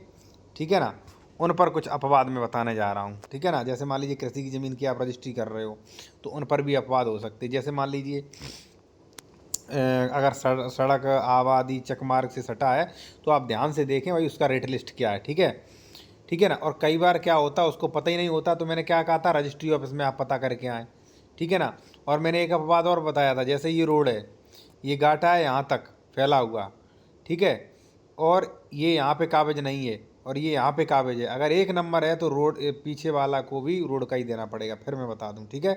A: ठीक है ना, उन पर कुछ अपवाद मैं बताने जा रहा हूँ, ठीक है ना। जैसे मान लीजिए कृषि की ज़मीन की आप रजिस्ट्री कर रहे हो तो उन पर भी अपवाद हो सकते हैं। जैसे मान लीजिए अगर सड़क आबादी चकमार्ग से सटा है तो आप ध्यान से देखें भाई उसका रेट लिस्ट क्या है, ठीक है, ठीक है ना। और कई बार क्या होता है उसको पता ही नहीं होता, तो मैंने क्या कहा था, रजिस्ट्री ऑफिस में आप पता करके आएँ, ठीक है ना। और मैंने एक अपवाद और बताया था, जैसे ये रोड है, ये गाटा है यहाँ तक फैला हुआ, ठीक है, और ये यहाँ पे कागज नहीं है और ये यहाँ पे कागज है, अगर 1 नंबर है तो रोड पीछे वाला को भी रोड का ही देना पड़ेगा। फिर मैं बता दूँ, ठीक है,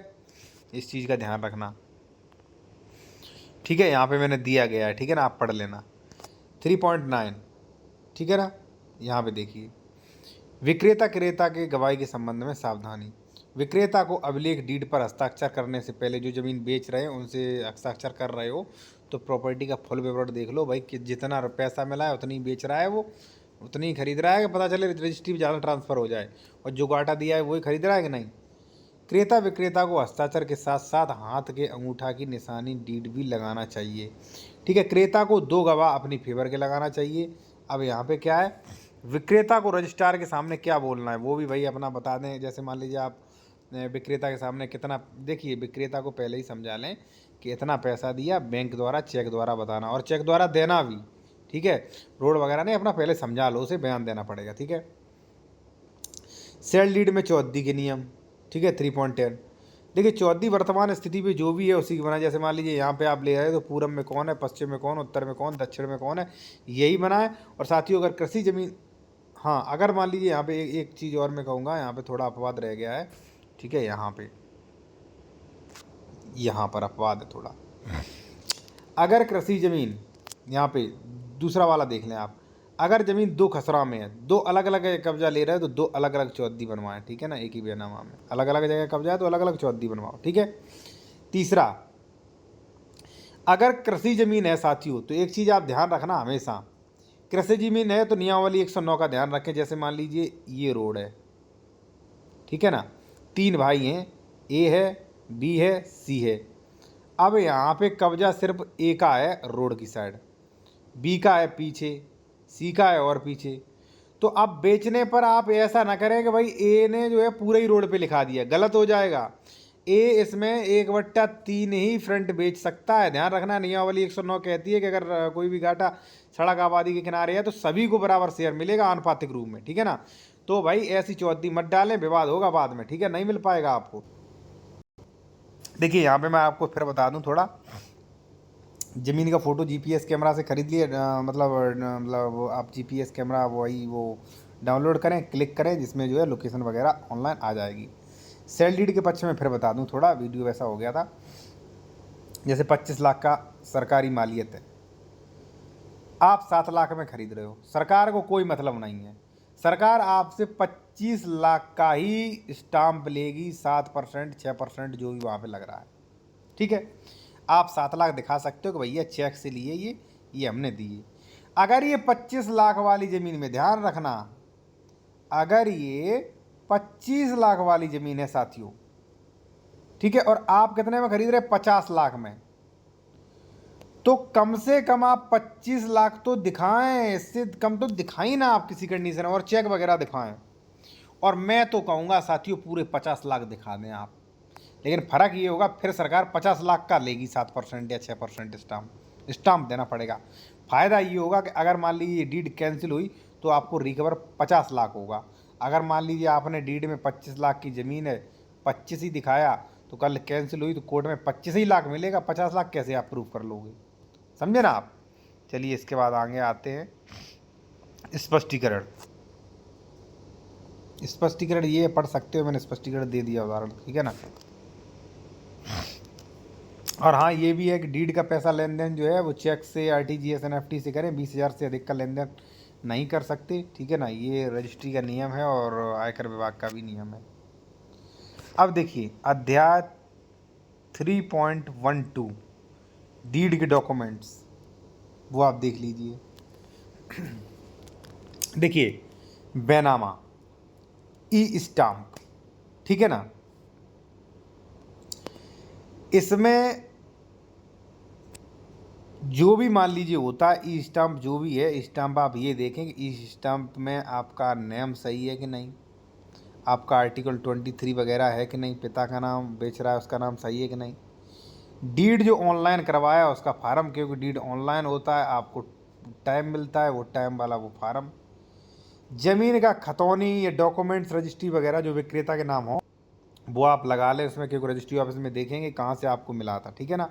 A: इस चीज़ का ध्यान रखना, ठीक है। यहाँ पे मैंने दिया गया है, ठीक है ना, आप पढ़ लेना। 3.9, ठीक है ना। यहाँ पे देखिए विक्रेता क्रेता के गवाही के संबंध में सावधानी। विक्रेता को अभिलेख डीड पर हस्ताक्षर करने से पहले जो ज़मीन बेच रहे हैं उनसे हस्ताक्षर कर रहे हो तो प्रॉपर्टी का फुल विवरण देख लो भाई, कि जितना पैसा मिला है उतनी बेच रहा है, वो उतनी ही खरीद रहा है, कि पता चले रजिस्ट्री में ज़्यादा ट्रांसफ़र हो जाए, और जो घाटा दिया है वही खरीद रहा है कि नहीं। क्रेता विक्रेता को हस्ताक्षर के साथ साथ हाथ के अंगूठा की निशानी डीड भी लगाना चाहिए, ठीक है। क्रेता को 2 गवाह अपनी फेवर के लगाना चाहिए। अब यहाँ पे क्या है, विक्रेता को रजिस्ट्रार के सामने क्या बोलना है वो भी भाई अपना बता दें। जैसे मान लीजिए आप विक्रेता के सामने कितना, देखिए विक्रेता को पहले ही समझा लें कि इतना पैसा दिया, बैंक द्वारा चेक द्वारा बताना, और चेक द्वारा देना भी, ठीक है, रोड वगैरह नहीं, अपना पहले समझा लो, उसे बयान देना पड़ेगा, ठीक है। सेल डीड में चौहद्दी के नियम, ठीक है, 3.10। देखिए चौहद्दी वर्तमान स्थिति पे जो भी है उसी की बना। जैसे मान लीजिए यहाँ पे आप ले रहे हो तो पूरब में कौन है, पश्चिम में कौन, उत्तर में कौन, दक्षिण में कौन है, यही बना है। और साथियों अगर कृषि जमीन, हाँ अगर मान लीजिए यहाँ पे एक चीज़ और मैं कहूँगा, यहाँ पे थोड़ा अपवाद रह गया है, ठीक है, यहाँ पर अपवाद है थोड़ा। अगर कृषि जमीन, यहाँ पे दूसरा वाला देख लें आप, अगर जमीन दो खसरा में है, दो अलग अलग कब्जा ले रहे हैं तो दो अलग अलग चौहद्दी बनवाएं, ठीक है ना, एक ही बेनामा में अलग अलग जगह कब्जा है तो अलग अलग चौहद्दी बनवाओ, ठीक है। तीसरा, अगर कृषि जमीन है साथियों तो एक चीज़ आप ध्यान रखना हमेशा, कृषि जमीन है तो नियमावली 109 का ध्यान रखें। जैसे मान लीजिए ये रोड है, ठीक है ना, तीन भाई हैं, ए है, बी है, सी है। अब यहाँ पे कब्जा सिर्फ ए का है रोड की साइड, बी का है पीछे, सी का है और पीछे। तो अब बेचने पर आप ऐसा ना करें कि भाई ए ने जो है पूरे ही रोड पे लिखा दिया, गलत हो जाएगा। ए इसमें 1/3 ही फ्रंट बेच सकता है। ध्यान रखना नियमावली 109 कहती है कि अगर कोई भी घाटा सड़क आबादी के किनारे है तो सभी को बराबर शेयर मिलेगा आनुपातिक रूप में, ठीक है ना। तो भाई ऐसी चौहद्दी मत डालें, विवाद होगा बाद में, ठीक है, नहीं मिल पाएगा आपको। देखिए यहाँ पे मैं आपको फिर बता दूं थोड़ा, ज़मीन का फ़ोटो जीपीएस कैमरा से ख़रीद लिए, मतलब आप जीपीएस कैमरा वही वो डाउनलोड करें, क्लिक करें, जिसमें जो है लोकेशन वगैरह ऑनलाइन आ जाएगी। सेल डीड के पक्ष में फिर बता दूं थोड़ा, वीडियो वैसा हो गया था। जैसे 25 लाख का सरकारी मालियत है, आप 7 लाख में खरीद रहे हो, सरकार को कोई मतलब नहीं है, सरकार आपसे 25 लाख का ही स्टाम्प लेगी, 7%, 6% जो भी वहाँ पे लग रहा है, ठीक है। आप 7 लाख दिखा सकते हो कि भैया चेक से लिए ये हमने दिए। अगर ये 25 लाख वाली ज़मीन में, ध्यान रखना, अगर ये 25 लाख वाली ज़मीन है साथियों, ठीक है, और आप कितने में खरीद रहे, 50 लाख में, तो कम से कम आप 25 लाख तो दिखाएं, इससे कम तो दिखाई ना आप किसी कंडीशन में, और चेक वगैरह दिखाएं। और मैं तो कहूँगा साथियों पूरे 50 लाख दिखा दें आप, लेकिन फ़र्क ये होगा फिर सरकार 50 लाख का लेगी, 7% या 6% स्टाम्प देना पड़ेगा। फ़ायदा ये होगा कि अगर मान लीजिए डीड कैंसिल हुई तो आपको रिकवर 50 लाख होगा। अगर मान लीजिए आपने डीड में 25 लाख की ज़मीन है, 25 ही दिखाया, तो कल कैंसिल हुई तो कोर्ट में 25 ही लाख मिलेगा, 50 लाख कैसे आप प्रूव कर लोगे, समझे ना आप। चलिए इसके बाद आगे आते हैं स्पष्टीकरण। स्पष्टीकरण ये पढ़ सकते हो, मैंने स्पष्टीकरण दे दिया उदाहरण, ठीक है ना। और हाँ ये भी है कि डीड का पैसा लेन देन जो है वो चेक से, आरटीजीएस, एनएफटी से करें, 20,000 से अधिक का लेन देन नहीं कर सकते, ठीक है ना। ये रजिस्ट्री का नियम है और आयकर विभाग का भी नियम है। अब देखिए अध्याय 3.12 डीड के डॉक्यूमेंट्स, वो आप देख लीजिए। देखिए बैनामा, ई स्टाम्प, ठीक है ना, इसमें जो भी मान लीजिए होता है ई स्टाम्प, जो भी है स्टाम्प, आप ये देखें कि ई स्टाम्प में आपका नेम सही है कि नहीं, आपका आर्टिकल 23 वगैरह है कि नहीं, पिता का नाम बेच रहा है उसका नाम सही है कि नहीं। डीड जो ऑनलाइन करवाया उसका फार्म, क्योंकि डीड ऑनलाइन होता है, आपको टाइम मिलता है, वो टाइम वाला वो फार्म। ज़मीन का खतौनी या डॉक्यूमेंट्स रजिस्ट्री वगैरह जो विक्रेता के नाम हो वो आप लगा लें उसमें, क्योंकि रजिस्ट्री ऑफिस में देखेंगे कहाँ से आपको मिला था, ठीक है ना।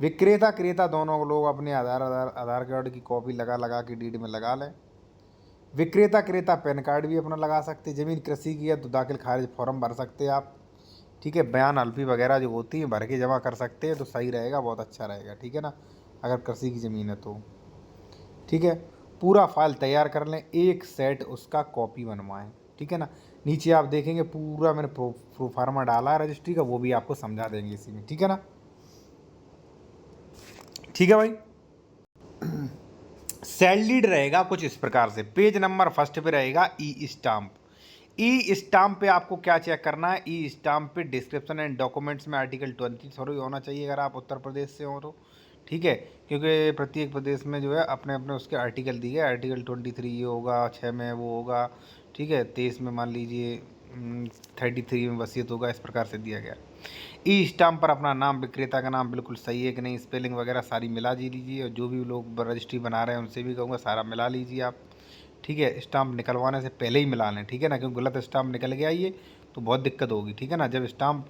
A: विक्रेता क्रेता दोनों लोग अपने आधार कार्ड की कॉपी लगा के डीड में लगा लें। विक्रेता क्रेता पैन कार्ड भी अपना लगा सकते। ज़मीन कृषि की है तो दाखिल खारिज फॉर्म भर सकते हैं आप, ठीक है। बयान अल्फी वगैरह जो होती हैं भर के जमा कर सकते हैं, तो सही रहेगा, बहुत अच्छा रहेगा, ठीक है ना, अगर कृषि की ज़मीन है तो, ठीक है। पूरा फाइल तैयार कर लें, एक सेट उसका कॉपी बनवाएं, ठीक है ना। नीचे आप देखेंगे पूरा मैंने प्रोफार्मा डाला है रजिस्ट्री का, वो भी आपको समझा देंगे इसी में, ठीक है ना। ठीक है भाई। सेल डीड रहेगा कुछ इस प्रकार से, पेज नंबर फर्स्ट पे रहेगा ई स्टाम्प। ई स्टाम्प पे आपको क्या चेक करना है, ई स्टाम्प पे डिस्क्रिप्शन एंड डॉक्यूमेंट्स में आर्टिकल 20 थोड़ी होना चाहिए अगर आप उत्तर प्रदेश से हो तो, ठीक है, क्योंकि प्रत्येक प्रदेश में जो है अपने अपने उसके आर्टिकल दिए, आर्टिकल 23 ये होगा, 6 में वो होगा, ठीक है, 23 में मान लीजिए 33 में वसीयत होगा, इस प्रकार से दिया गया। ई स्टाम्प पर अपना नाम, विक्रेता का नाम बिल्कुल सही है कि नहीं, स्पेलिंग वगैरह सारी मिला जी लीजिए, और जो भी लोग रजिस्ट्री बना रहे हैं उनसे भी कहूँगा सारा मिला लीजिए आप, ठीक है, स्टाम्प निकलवाने से पहले ही मिला लें, ठीक है ना, क्योंकि गलत स्टाम्प निकल गया ये तो बहुत दिक्कत होगी, ठीक है ना। जब स्टाम्प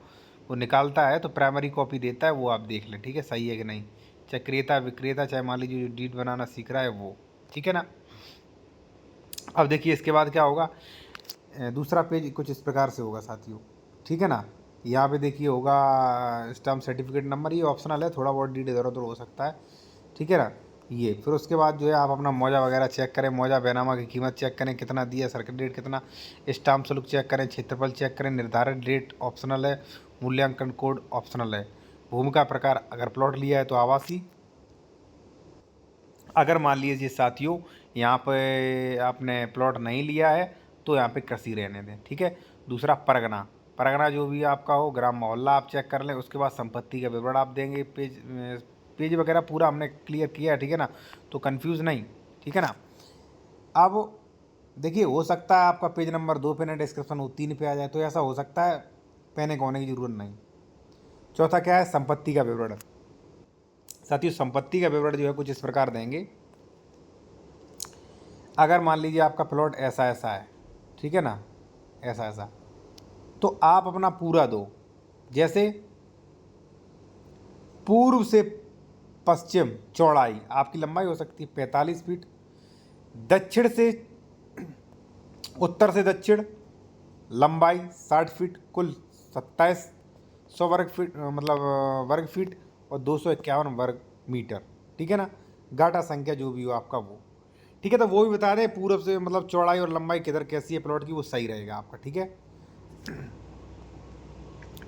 A: वो निकालता है तो प्राइमरी कॉपी देता है, वो आप देख लें, ठीक है, सही है कि नहीं। चाहे क्रेता विक्रेता, चाहे मान लीजिए जो डीड बनाना सीख रहा है वो, ठीक है ना। अब देखिए इसके बाद क्या होगा, दूसरा पेज कुछ इस प्रकार से होगा साथियों, ठीक है ना। यहाँ पे देखिए होगा स्टाम्प सर्टिफिकेट नंबर, ये ऑप्शनल है, थोड़ा बहुत डीड इधर उधर हो सकता है, ठीक है ना। ये फिर उसके बाद जो है आप अपना मौजा वगैरह चेक करें, मौजा बैनामा की कीमत चेक करें कितना दिया, सर्किट रेट कितना, स्टाम्प शुल्क चेक करें, क्षेत्रफल चेक करें, निर्धारित रेट ऑप्शनल है, मूल्यांकन कोड ऑप्शनल है, भूमि का प्रकार अगर प्लॉट लिया है तो आवासीय, अगर मान लीजिए साथियों यहाँ पे आपने प्लॉट नहीं लिया है तो यहाँ पे कृषि रहने दें, ठीक है। दूसरा परगना, परगना जो भी आपका हो, ग्राम मोहल्ला आप चेक कर लें। उसके बाद संपत्ति का विवरण आप देंगे, पेज वगैरह पूरा हमने क्लियर किया है, ठीक है ना, तो कंफ्यूज नहीं, ठीक है ना। अब देखिए हो सकता है आपका पेज नंबर 2 पे ना डिस्क्रिप्शन हो 3 पे आ जाए, तो ऐसा हो सकता है, पैनिक होने की जरूरत नहीं। चौथा क्या है, संपत्ति का विवरण। साथियों संपत्ति का विवरण जो है कुछ इस प्रकार देंगे, अगर मान लीजिए आपका प्लॉट ऐसा ऐसा है, ठीक है ना, ऐसा ऐसा, तो आप अपना पूरा दो। जैसे पूर्व से पश्चिम चौड़ाई आपकी लंबाई हो सकती है 45 फीट, दक्षिण से उत्तर से दक्षिण लंबाई 60 फीट, कुल 2700 वर्ग फीट, मतलब वर्ग फीट, और 251 वर्ग मीटर, ठीक है ना। गाटा संख्या जो भी हो आपका वो, ठीक है। तो वो भी बता दें पूर्व से मतलब चौड़ाई और लंबाई किधर कैसी है प्लॉट की, वो सही रहेगा आपका, ठीक है।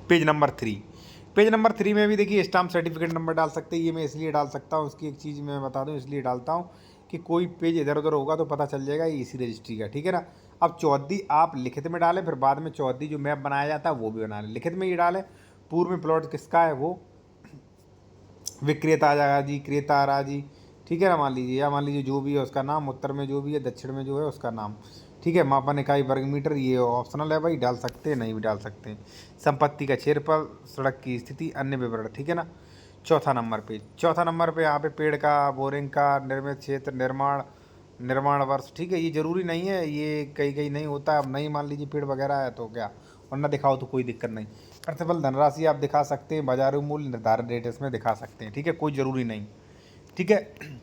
A: पेज नंबर 3, पेज नंबर 3 में भी देखिए स्टाम्प सर्टिफिकेट नंबर डाल सकते हैं। ये मैं इसलिए डाल सकता हूँ, उसकी एक चीज़ मैं बता दूँ इसलिए डालता हूँ कि कोई पेज इधर उधर होगा तो पता चल जाएगा ये इसी रजिस्ट्री का, ठीक है ना। अब चौहद्दी आप लिखित में डालें, फिर बाद में चौहद्दी जो मैप बनाया जाता है वो भी बना लें, लिखित में ही डालें। पूर्व में प्लॉट किसका है वो विक्रेता राजी, क्रेता राजी, ठीक है ना, मान लीजिए, या मान लीजिए जो भी है उसका नाम, उत्तर में जो भी है, दक्षिण में जो है उसका नाम, ठीक है। मापन इकाई वर्ग मीटर, ये ऑप्शनल है भाई, डाल सकते हैं नहीं भी डाल सकते हैं। संपत्ति का क्षेत्रफल, सड़क की स्थिति, अन्य विवरण, ठीक है ना। चौथा नंबर पे, चौथा नंबर पे यहाँ पे पेड़ का, बोरिंग का, निर्मित क्षेत्र, निर्माण निर्माण वर्ष, ठीक है। ये जरूरी नहीं है, ये कहीं कहीं नहीं होता, अब नहीं मान लीजिए पेड़ वगैरह है तो क्या, वरना दिखाओ तो कोई दिक्कत नहीं। प्रतिफल धनराशि आप दिखा सकते हैं, बाजार मूल्य निर्धारित रेट इसमें दिखा सकते हैं, ठीक है, कोई ज़रूरी नहीं, ठीक है।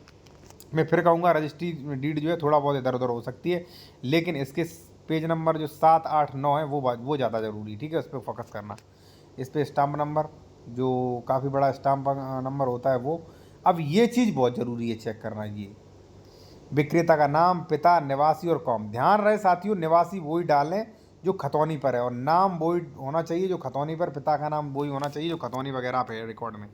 A: मैं फिर कहूँगा रजिस्ट्री डीड जो है थोड़ा बहुत इधर उधर हो सकती है, लेकिन इसके पेज नंबर जो 7, 8, 9 है वो ज़्यादा ज़रूरी, ठीक है, उस पर फोकस करना। इस पर स्टाम्प नंबर जो काफ़ी बड़ा स्टाम्प नंबर होता है वो, अब ये चीज़ बहुत ज़रूरी है चेक करना, ये विक्रेता का नाम, पिता, निवासी और कॉम। ध्यान रहे साथियों, निवासी वही डालें जो खतौनी पर है, और नाम वही होना चाहिए जो खतौनी पर, पिता का नाम वही होना चाहिए जो खतौनी वगैरह पे है रिकॉर्ड में,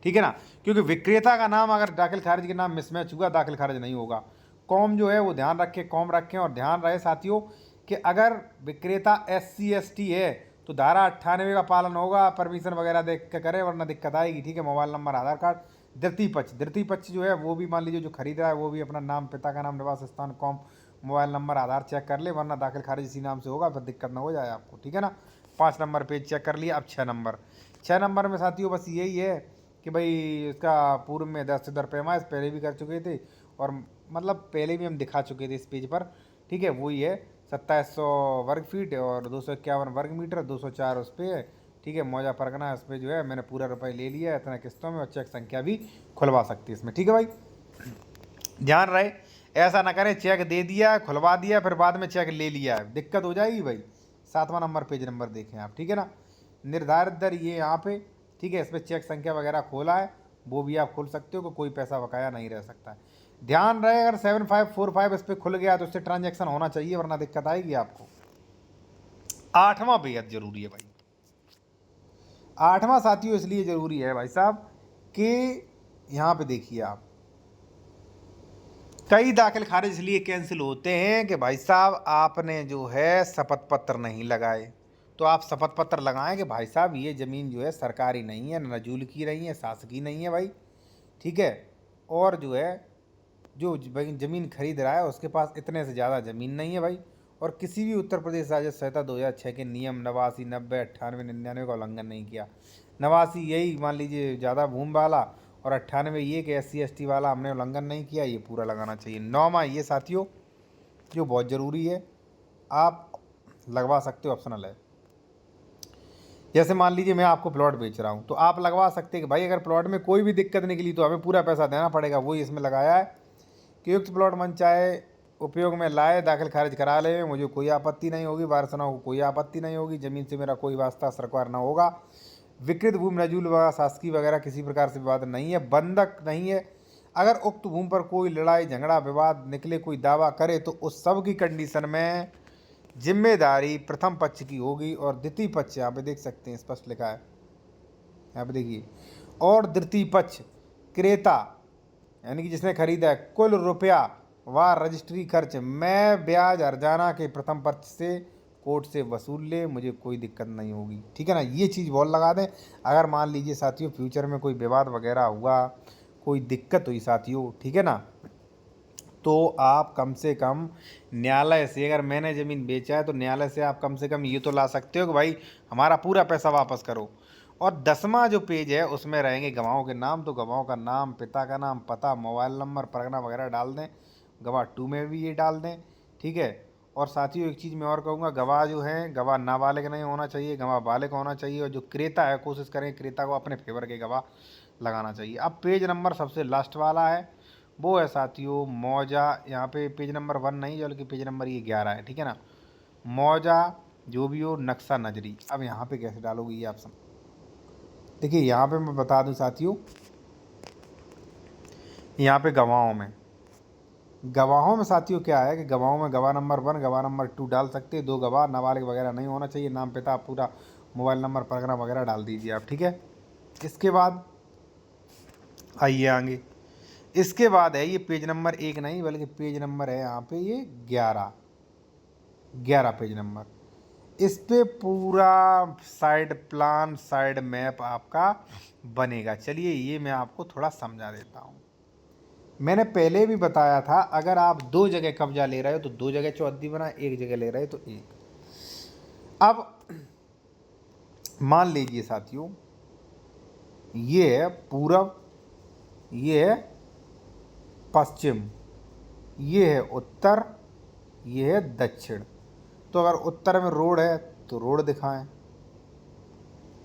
A: ठीक है ना। क्योंकि विक्रेता का नाम अगर दाखिल खारिज के नाम मिसमैच हुआ, दाखिल खारिज नहीं होगा। कॉम जो है वो ध्यान रखें, कॉम रखें, और ध्यान रहे साथियों कि अगर विक्रेता SC ST है तो धारा 98 का पालन होगा, परमिशन वगैरह देख के करें वरना दिक्कत आएगी, ठीक है। मोबाइल नंबर, आधार कार्ड। द्वितीय पक्ष जो है वो भी मान लीजिए जो खरीद रहा है वो भी अपना नाम, पिता का नाम, निवास स्थान, कॉम, मोबाइल नंबर, आधार चेक कर ले, वरना दाखिल खारिज इसी नाम से होगा, फिर दिक्कत ना हो जाए आपको, ठीक है ना। 5 नंबर पेज चेक कर लिया। अब 6 नंबर में साथियों बस यही है कि भाई इसका पूर्व में 10 पैमाइश पहले भी कर चुके थे, और मतलब पहले भी हम दिखा चुके थे इस पेज पर, ठीक है। वही है 2700 वर्ग फीट और 251 वर्ग मीटर, 204 उस पर है, ठीक है। मौजा परगना इस पर जो है मैंने पूरा रुपये ले लिया है इतना किस्तों में, और चेक संख्या भी खुलवा सकती है इसमें, ठीक है भाई। ध्यान रहे ऐसा ना करें चेक दे दिया, खुलवा दिया, फिर बाद में चेक ले लिया है, दिक्कत हो जाएगी भाई। 7वां नंबर पेज नंबर देखें आप, ठीक है ना। निर्धारित दर ये यहाँ पे, ठीक है, इस पर चेक संख्या वगैरह खोला है, वो भी आप खोल सकते हो कि कोई पैसा बकाया नहीं रह सकता है। ध्यान रहे अगर 7545 इस पर खुल गया तो उससे ट्रांजेक्शन होना चाहिए, वरना दिक्कत आएगी आपको। 8वां बेहद जरूरी है भाई, 8वां साथियों इसलिए जरूरी है भाई साहब कि यहाँ पे देखिए आप, कई दाखिल खारिज इसलिए कैंसिल होते हैं कि भाई साहब आपने जो है शपथ पत्र नहीं लगाए। तो आप शपथ पत्र लगाएं कि भाई साहब ये ज़मीन जो है सरकारी नहीं है, नजूल की नहीं है, शासकीय नहीं है भाई, ठीक है। और जो है जो ज़मीन खरीद रहा है उसके पास इतने से ज़्यादा ज़मीन नहीं है भाई, और किसी भी उत्तर प्रदेश राजस्व संहिता 2006 के नियम 89, 90, 98, 99 का उल्लंघन नहीं किया। 89 यही मान लीजिए ज़्यादा भूमि वाला, और 98 ये कि SC ST वाला हमने उल्लंघन नहीं किया, ये पूरा लगाना चाहिए। 9वां ये साथियों जो बहुत ज़रूरी है, आप लगवा सकते हो, ऑप्शनल है। जैसे मान लीजिए मैं आपको प्लॉट बेच रहा हूँ, तो आप लगवा सकते हैं कि भाई अगर प्लॉट में कोई भी दिक्कत निकली तो हमें पूरा पैसा देना पड़ेगा। वही इसमें लगाया है कि युक्त प्लॉट मन चाहे उपयोग में लाए, दाखिल खारिज करा ले, मुझे कोई आपत्ति नहीं होगी, वारसों को कोई आपत्ति नहीं होगी, ज़मीन से मेरा कोई वास्ता सरकार न होगा, विकृत भूमि नजूल वगैरह शासकीय वगैरह किसी प्रकार से विवाद नहीं है, बंधक नहीं है। अगर उक्त भूमि पर कोई लड़ाई झगड़ा विवाद निकले, कोई दावा करे, तो उस सब की कंडीशन में जिम्मेदारी प्रथम पक्ष की होगी और द्वितीय पक्ष, यहाँ पे देख सकते हैं स्पष्ट लिखा है, यहाँ पे देखिए, और द्वितीय पक्ष क्रेता यानी कि जिसने खरीदा है, कुल रुपया व रजिस्ट्री खर्च मैं ब्याज हर्जाना के प्रथम पक्ष से कोर्ट से वसूल ले, मुझे कोई दिक्कत नहीं होगी। ठीक है ना, ये चीज़ बहुत लगा दें। अगर मान लीजिए साथियों फ्यूचर में कोई विवाद वगैरह हुआ, कोई दिक्कत हुई साथियों, ठीक है ना, तो आप कम से कम न्यायालय से, अगर मैंने ज़मीन बेचा है तो न्यायालय से आप कम से कम ये तो ला सकते हो कि भाई हमारा पूरा पैसा वापस करो। और 10वां जो पेज है उसमें रहेंगे गवाहों के नाम, तो गवाहों का नाम, पिता का नाम, पता, मोबाइल नंबर, परगना वगैरह डाल दें। गवाह 2 में भी ये डाल दें। ठीक है। और साथियों एक चीज़ मैं और कहूँगा, गवाह जो है गवाह नाबालिग नहीं होना चाहिए, गवाह बालिग होना चाहिए। और जो क्रेता है कोशिश करें क्रेता को अपने फेवर के गवाह लगाना चाहिए। अब पेज नंबर सबसे लास्ट वाला है, वो है साथियों मौजा। यहाँ पे पेज नंबर 1 नहीं बल्कि पेज नंबर ये 11 है। ठीक है ना, मौजा जो भी हो, नक्शा नजरी। अब यहाँ पे कैसे डालोगे ये आप सब देखिए। यहाँ पे मैं बता दूं साथियों, यहाँ पे गवाहों में साथियों क्या है कि गवाहों में गवाह नंबर 1, गवाह नंबर 2 डाल सकते हैं। 2 गवाह, नाबालिग वगैरह नहीं होना चाहिए। नाम, पिता, पूरा मोबाइल नंबर, परगना वगैरह डाल दीजिए आप। ठीक है। इसके बाद आइए आगे, इसके बाद है ये पेज नंबर 1 नहीं बल्कि पेज नंबर है यहाँ पे ये 11 पेज नंबर। इस पे पूरा साइड प्लान, साइड मैप आपका बनेगा। चलिए ये मैं आपको थोड़ा समझा देता हूँ। मैंने पहले भी बताया था, अगर आप 2 जगह कब्जा ले रहे हो तो 2 जगह चौहद्दी बना, 1 जगह ले रहे हो तो 1। अब मान लीजिए साथियों, ये है पूरब, ये है पश्चिम, ये है उत्तर, ये है दक्षिण। तो अगर उत्तर में रोड है तो रोड दिखाएं।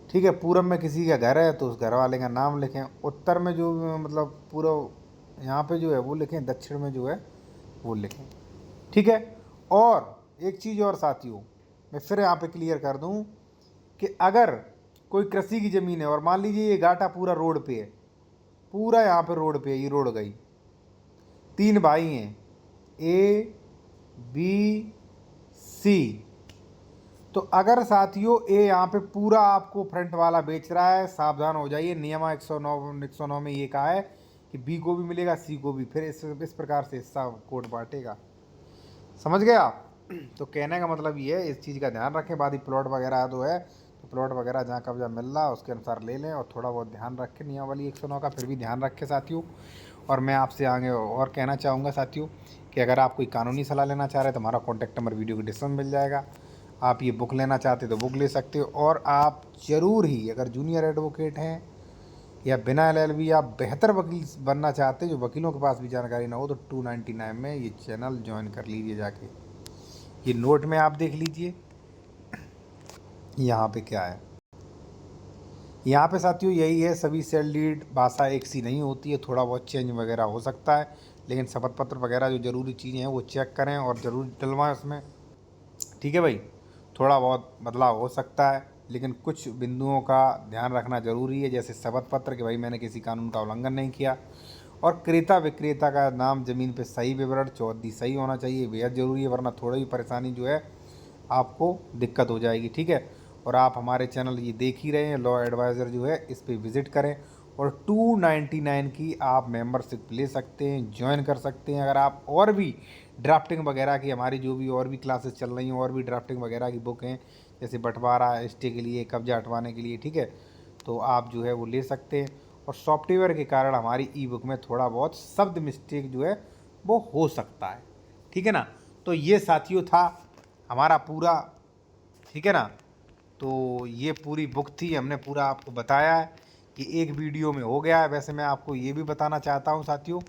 A: ठीक है। पूरब में किसी का घर है तो उस घर वाले का नाम लिखें। उत्तर में जो मतलब पूरा यहाँ पे जो है वो लिखें, दक्षिण में जो है वो लिखें। ठीक है। और एक चीज़ और साथियों, मैं फिर यहाँ पे क्लियर कर दूँ कि अगर कोई कृषि की ज़मीन है और मान लीजिए ये घाटा पूरा रोड पे है, पूरा यहाँ पे रोड पे है, ये रोड गई, 3 भाई हैं A B C। तो अगर साथियों ए यहाँ पे पूरा आपको फ्रंट वाला बेच रहा है, सावधान हो जाइए। नियम 109 में ये कहा है कि बी को भी मिलेगा, सी को भी। फिर इस प्रकार से हिस्सा कोर्ट बांटेगा। समझ गए आप? तो कहने का मतलब ये है, इस चीज़ का ध्यान रखें। बाद ही प्लॉट वगैरह तो है, तो प्लॉट वगैरह जहाँ कब्जा मिल रहा है उसके अनुसार ले लें और थोड़ा बहुत ध्यान रखें नियमावली 109 का। फिर भी ध्यान रखें साथियों। और मैं आपसे आगे और कहना चाहूँगा साथियों कि अगर आप कोई कानूनी सलाह लेना चाह रहे हैं तो हमारा कॉन्टैक्ट नंबर वीडियो के डिस्क्रिप्शन में मिल जाएगा। आप ये बुक लेना चाहते हो तो बुक ले सकते हो। और आप ज़रूर ही अगर जूनियर एडवोकेट हैं या बिना LLB आप बेहतर वकील बनना चाहते हैं, जो वकीलों के पास भी जानकारी ना हो, तो 299 में ये चैनल ज्वाइन कर लीजिए जाके। ये नोट में आप देख लीजिए यहाँ पे क्या है। यहाँ पे साथियों यही है, सभी सेल डीड भाषा एक सी नहीं होती है, थोड़ा बहुत चेंज वगैरह हो सकता है। लेकिन शपथ पत्र वगैरह जो ज़रूरी चीज़ें हैं वो चेक करें और ज़रूर डलवाएं उसमें। ठीक है भाई, थोड़ा बहुत बदलाव हो सकता है लेकिन कुछ बिंदुओं का ध्यान रखना ज़रूरी है, जैसे शपथ पत्र कि भाई मैंने किसी कानून का उल्लंघन नहीं किया। और क्रेता विक्रेता का नाम, ज़मीन पे सही विवरण, चौहद्दी सही होना चाहिए, बेहद ज़रूरी है, वरना थोड़ी भी परेशानी जो है आपको दिक्कत हो जाएगी। ठीक है। और आप हमारे चैनल ये देख ही रहे हैं, लॉ एडवाइज़र जो है, इस पर विज़िट करें और 299 की आप मेंबरशिप ले सकते हैं, ज्वाइन कर सकते हैं। अगर आप और भी ड्राफ्टिंग वगैरह की, हमारी जो भी और भी क्लासेस चल रही हैं, और भी ड्राफ्टिंग वगैरह की बुक हैं, जैसे बंटवारा, स्टे के लिए, कब्जा हटवाने के लिए, ठीक है, तो आप जो है वो ले सकते हैं। और सॉफ्टवेयर के कारण हमारी ई बुक में थोड़ा बहुत शब्द मिस्टेक जो है वो हो सकता है। ठीक है ना। तो ये साथियों था हमारा पूरा, ठीक है ना, तो ये पूरी बुक थी, हमने पूरा आपको बताया है कि एक वीडियो में हो गया है। वैसे मैं आपको ये भी बताना चाहता हूँ साथियों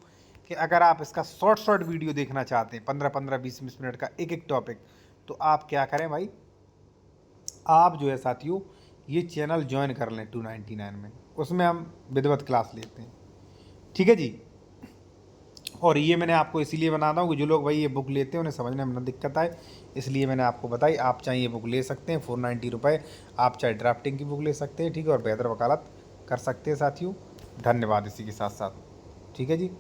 A: कि अगर आप इसका शॉर्ट वीडियो देखना चाहते हैं 15-15 20-20 मिनट का एक एक टॉपिक, तो आप क्या करें भाई, आप जो है साथियों ये चैनल ज्वाइन कर लें 299 में, उसमें हम विधिवत क्लास लेते हैं। ठीक है जी। और ये मैंने आपको इसीलिए बनाता हूँ कि जो लोग भाई ये बुक लेते हैं उन्हें समझने में ना दिक्कत आए, इसलिए मैंने आपको बताई। आप चाहे ये बुक ले सकते हैं 490 रुपये, आप चाहे ड्राफ्टिंग की बुक ले सकते हैं, ठीक है, और बेहतर वकालत कर सकते हैं साथियों। धन्यवाद इसी के साथ साथ। ठीक है जी।